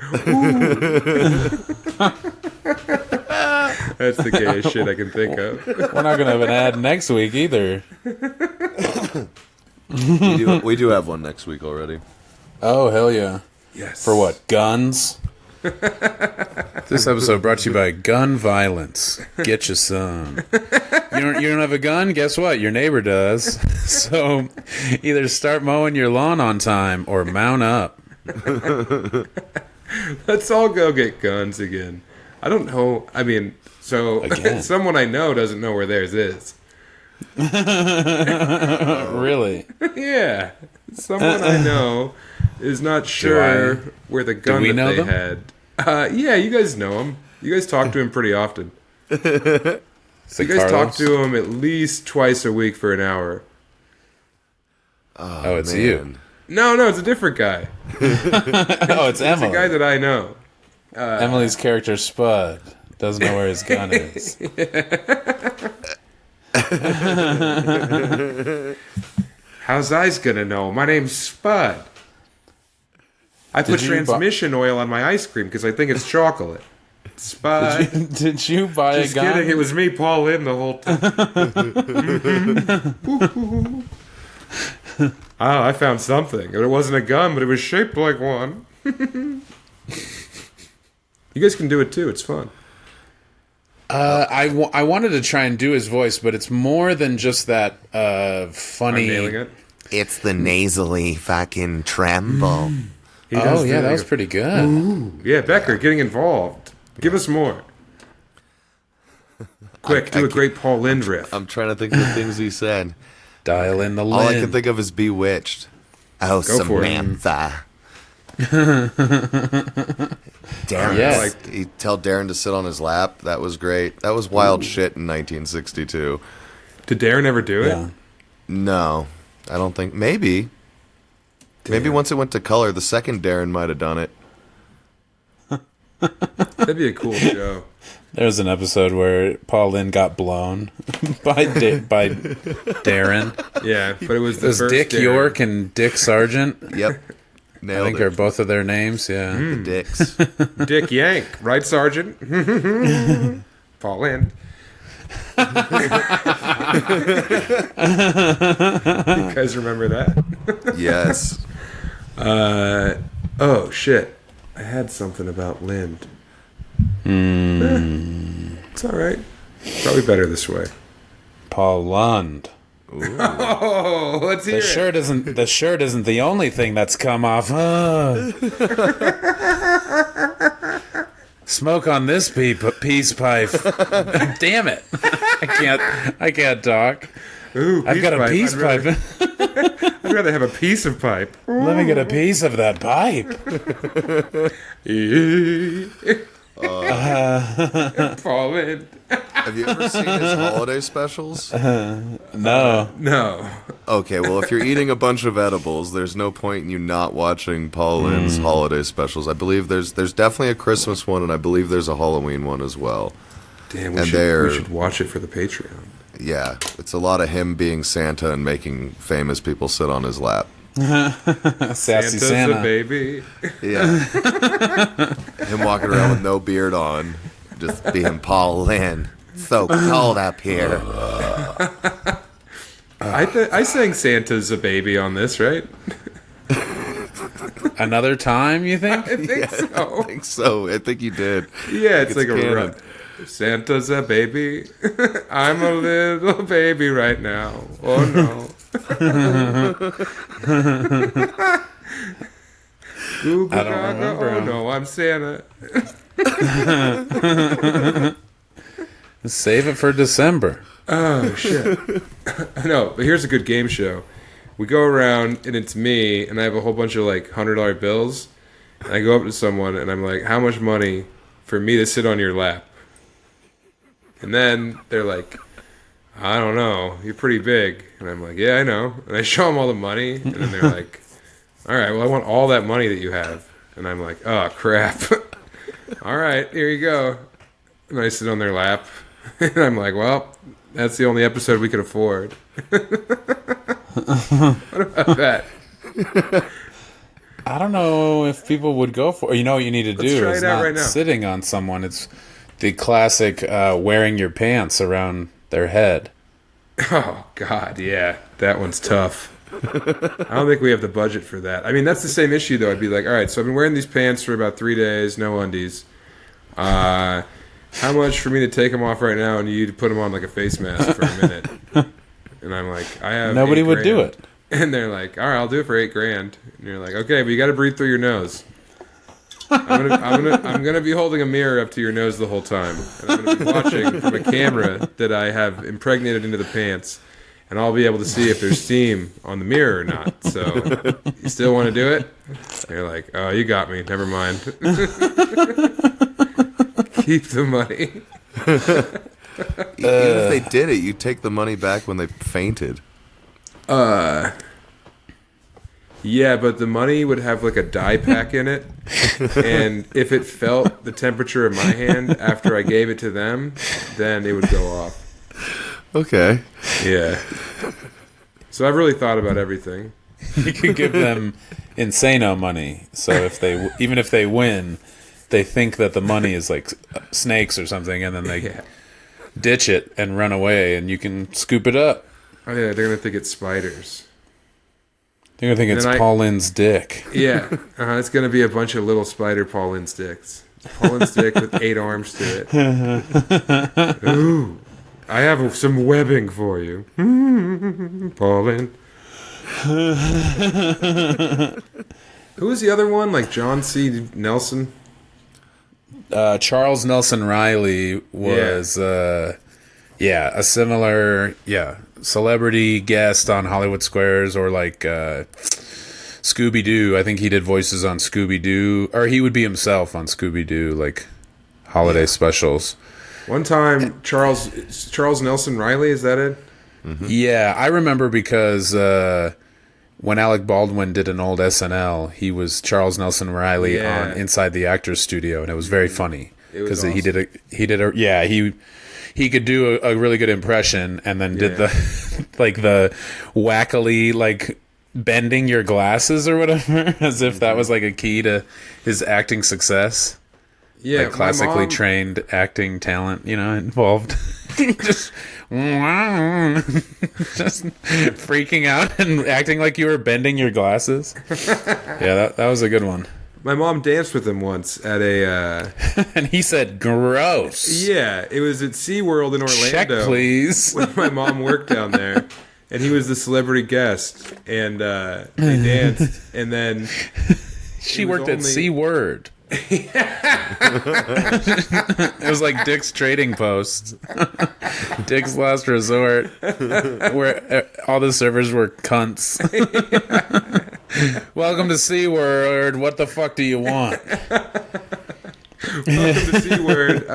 That's the gayest shit I can think of. We're not going to have an ad next week either. We do have one next week already. Oh, hell yeah. Yes. For what? Guns? This episode brought to you by Gun Violence. Get you some. You don't have a gun? Guess what? Your neighbor does. So either start mowing your lawn on time or mount up. Let's all go get guns again. I don't know. I mean, so someone I know doesn't know where theirs is. Really? Yeah. Someone I know is not sure where the gun that they had. Yeah, you guys know him. You guys talk to him pretty often. You guys talk to him at least twice a week for an hour. Oh, it's you. No, it's a different guy. Oh, it's Emily. It's a guy that I know. Emily's character, Spud, doesn't know where his gun is. How's I's gonna know? My name's Spud. I put transmission oil on my ice cream because I think it's chocolate. Spud. Did you buy a gun? Just kidding. It was me, Paul Lynde, the whole time. Oh, I found something. It wasn't a gun, but it was shaped like one. You guys can do it too. It's fun. I wanted to try and do his voice, but it's more than just that funny. I'm nailing it. It's the nasally fucking tremble. He does Oh, yeah, that was like pretty good. Ooh. Yeah, Becker, getting involved. Give us more. Quick, do a great Paul Lynde riff. I'm trying to think of the things he said. Dial in the All I can Lynde. think of is Bewitched. Oh, Go for it. Samantha. Darren, Yes. he tell Darren to sit on his lap. That was great. That was wild shit in 1962. Did Darren ever do it? Yeah. No, I don't think. Maybe once it went to color, the second Darren might have done it. That'd be a cool show. There was an episode where Paul Lynde got blown by Darren. Yeah, but it was It the was first Dick Darren. York and Dick Sargent. Yep, I nailed think it. are both of their names. Yeah. The dicks. Dick Yank, right, Sergeant? Paul Lynde. You guys remember that? Yes. Oh, shit. I had something about Lynde. It's all right. Probably better this way. Paul Lund. Oh, let's hear The it. shirt isn't the only thing that's come off. Smoke on this peace pipe. Damn it! I can't talk. Ooh, I've got a peace pipe. I'd rather have a piece of pipe. Let me get a piece of that pipe. Paul Lynde. Have you ever seen his holiday specials? No. No. Okay, well, if you're eating a bunch of edibles, there's no point in you not watching Paul Lynde's holiday specials. I believe there's definitely a Christmas one, and I believe there's a Halloween one as well. Damn, And we should watch it for the Patreon. Yeah, it's a lot of him being Santa and making famous people sit on his lap. Sassy Santa's Santa. a baby. Yeah. Him walking around with no beard on, just being Paul Lynde. It's so cold up here. I sang Santa's a baby on this, right? Another time, you think? I think so. I think so. I think you did. Yeah, it's like a canon. run. Santa's a baby. I'm a little baby right now. Oh no. Ooh, I don't remember Oh him. no, I'm Santa. Save it for December. Oh shit. No, but here's a good game show. We go around and it's me and I have a whole bunch of like $100 bills. And I go up to someone and I'm like, "How much money for me to sit on your lap?" And then they're like, "I don't know. You're pretty big." And I'm like, "Yeah, I know." And I show them all the money and then they're like, "All right, well, I want all that money that you have." And I'm like, "Oh, crap." "All right, here you go." And I sit on their lap. And I'm like, "Well, that's the only episode we could afford." What about that? I don't know if people would go for. You know what you need to do try is it out not right now. sitting on someone. It's the classic wearing your pants around their head. Oh, God, yeah. That one's tough. I don't think we have the budget for that. I mean, that's the same issue, though. I'd be like, all right, so I've been wearing these pants for about 3 days, no undies. How much for me to take them off right now and you to put them on like a face mask for a minute? And I'm like, I have Nobody $8 would do grand. it. And they're like, all right, I'll do it for $8 grand. And you're like, okay, but you got to breathe through your nose. I'm gonna be holding a mirror up to your nose the whole time, and I'm gonna be watching from a camera that I have impregnated into the pants, and I'll be able to see if there's steam on the mirror or not. So, you still want to do it? And you're like, oh, you got me. Never mind. Keep the money. Even if they did it, you take the money back when they fainted. Yeah, but the money would have like a dye pack in it, and if it felt the temperature of my hand after I gave it to them, then it would go off. Okay. Yeah. So I've really thought about everything. You could give them Insano money, so even if they win, they think that the money is like snakes or something, and then they ditch it and run away, and you can scoop it up. Oh yeah, they're gonna think it's spiders. They're gonna think it's then Paul Lynde's dick. Yeah, it's gonna be a bunch of little spider Paul Lynde sticks. Paul Lynde stick with 8 arms to it. Ooh, I have some webbing for you, Paul Lynde. Who was the other one? Like John C. Nelson? Charles Nelson Riley was, a similar, celebrity guest on Hollywood Squares, or like Scooby-Doo. I think he did voices on Scooby-Doo, or he would be himself on Scooby-Doo, like holiday specials. One time, Charles Nelson Riley, is that it? Mm-hmm. Yeah, I remember because when Alec Baldwin did an old SNL, he was Charles Nelson Riley on Inside the Actors Studio, and it was very funny because awesome. he could do a really good impression, and then did the like the wackily like bending your glasses or whatever, as if that was like a key to his acting success. Yeah, like classically trained acting talent, involved. just freaking out and acting like you were bending your glasses. Yeah, that was a good one. My mom danced with him once at a... and he said, gross. Yeah, it was at SeaWorld in Orlando. Check, please. When my mom worked down there. And he was the celebrity guest. And they danced. And then... She worked at SeaWorld. It was like Dick's Trading Post. Dick's Last Resort, where all the servers were cunts. Welcome to SeaWorld. What the fuck do you want? Welcome to SeaWorld.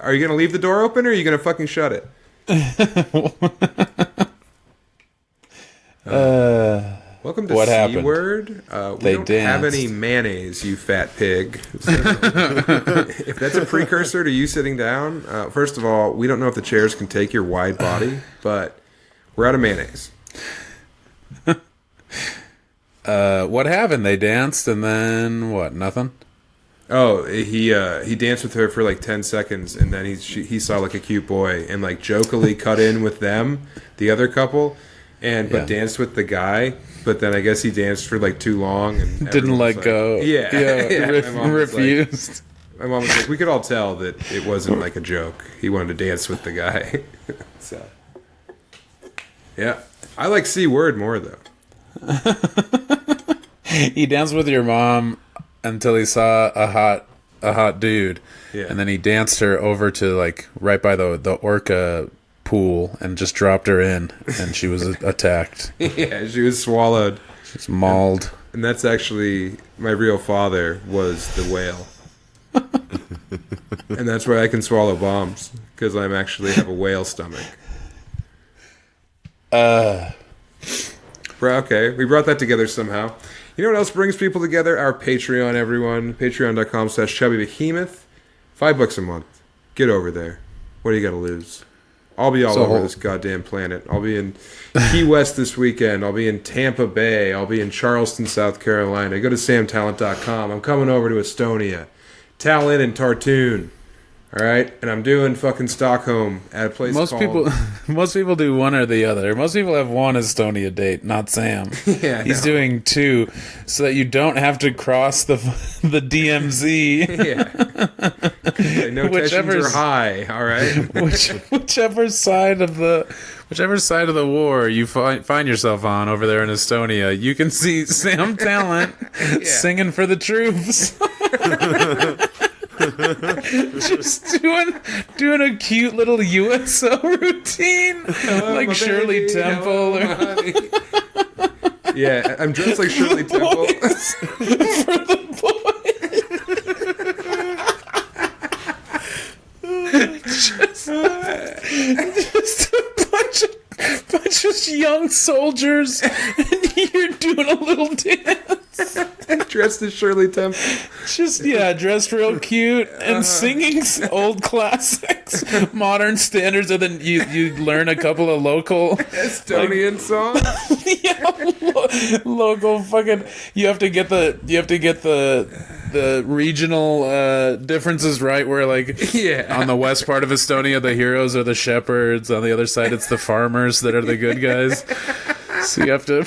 Are you going to leave the door open, or are you going to fucking shut it? Welcome to SeaWorld. We don't have any mayonnaise, you fat pig. So, if that's a precursor to you sitting down, first of all, we don't know if the chairs can take your wide body, but we're out of mayonnaise. What happened? They danced, and then what? Nothing? Oh, he danced with her for like 10 seconds, and then he saw like a cute boy and like jokily cut in with them, the other couple, but danced with the guy. But then I guess he danced for like too long and didn't let go. Yeah, refused. My mom was like, we could all tell that it wasn't like a joke. He wanted to dance with the guy. So, yeah, I like C-word more though. He danced with your mom until he saw a hot dude, and then he danced her over to like right by the orca pool and just dropped her in, and she was attacked. Yeah, she was swallowed. She's mauled. And that's actually my real father was the whale. And that's why I can swallow bombs, because I actually have a whale stomach. Okay, we brought that together somehow. You know what else brings people together? Our Patreon, everyone. Patreon.com/chubbybehemoth. $5 a month. Get over there. What do you got to lose? I'll be all over this goddamn planet. I'll be in Key West this weekend. I'll be in Tampa Bay. I'll be in Charleston, South Carolina. Go to samtallent.com. I'm coming over to Estonia. Tallent and Tartoon. All right? And I'm doing fucking Stockholm at a place most called... Most people do one or the other. Most people have one Estonia date, not Sam. Yeah, He's doing two, so that you don't have to cross the DMZ. Yeah. Okay, no tensions are high, all right? Whichever side of the war you find yourself on over there in Estonia, you can see Sam Tallent singing for the troops. Just doing a cute little USO routine, like Shirley Temple. Yeah, I'm dressed like Shirley Temple. For the boys. Just a bunch of young soldiers, and you're doing a little dance. Dressed as Shirley Temple. Just, dressed real cute and singing old classics, modern standards, and then you learn a couple of local Estonian songs. Local fucking. You have to get the regional differences right, where on the west part of Estonia the heroes are the shepherds, on the other side it's the farmers that are the good guys. So you have to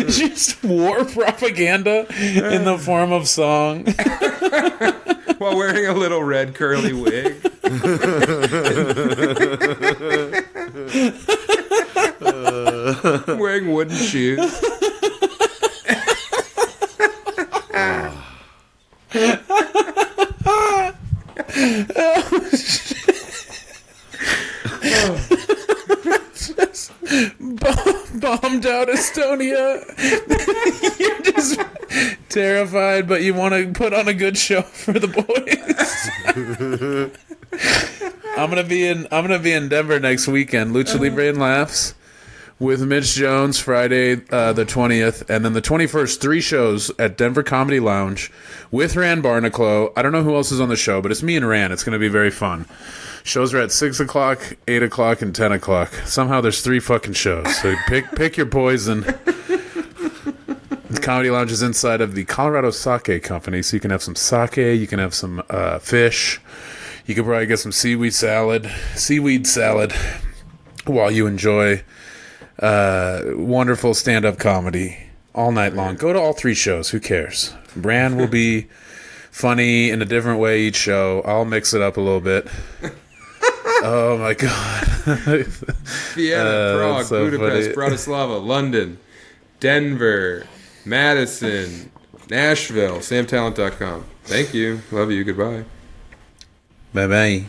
just war propaganda in the form of song. While wearing a little red curly wig. Wearing wooden shoes. Bombed out Estonia. You're just terrified, but you want to put on a good show for the boys. I'm gonna be in Denver next weekend. Lucha Libre and Laughs with Mitch Jones Friday the 20th, and then the 21st 3 shows at Denver Comedy Lounge with Rand Barnacle. I don't know who else is on the show, but it's me and Rand. It's gonna be very fun. Shows are at 6 o'clock, 8 o'clock, and 10 o'clock. Somehow there's 3 fucking shows. So pick your poison. The Comedy Lounge is inside of the Colorado Sake Company, so you can have some sake, you can have some fish, you could probably get some seaweed salad while you enjoy wonderful stand-up comedy all night long. Go to all 3 shows. Who cares? Brand will be funny in a different way each show. I'll mix it up a little bit. Oh my god. Vienna, Prague, so Budapest, funny. Bratislava, London, Denver, Madison, Nashville, samtalent.com. Thank you. Love you. Goodbye. Bye-bye.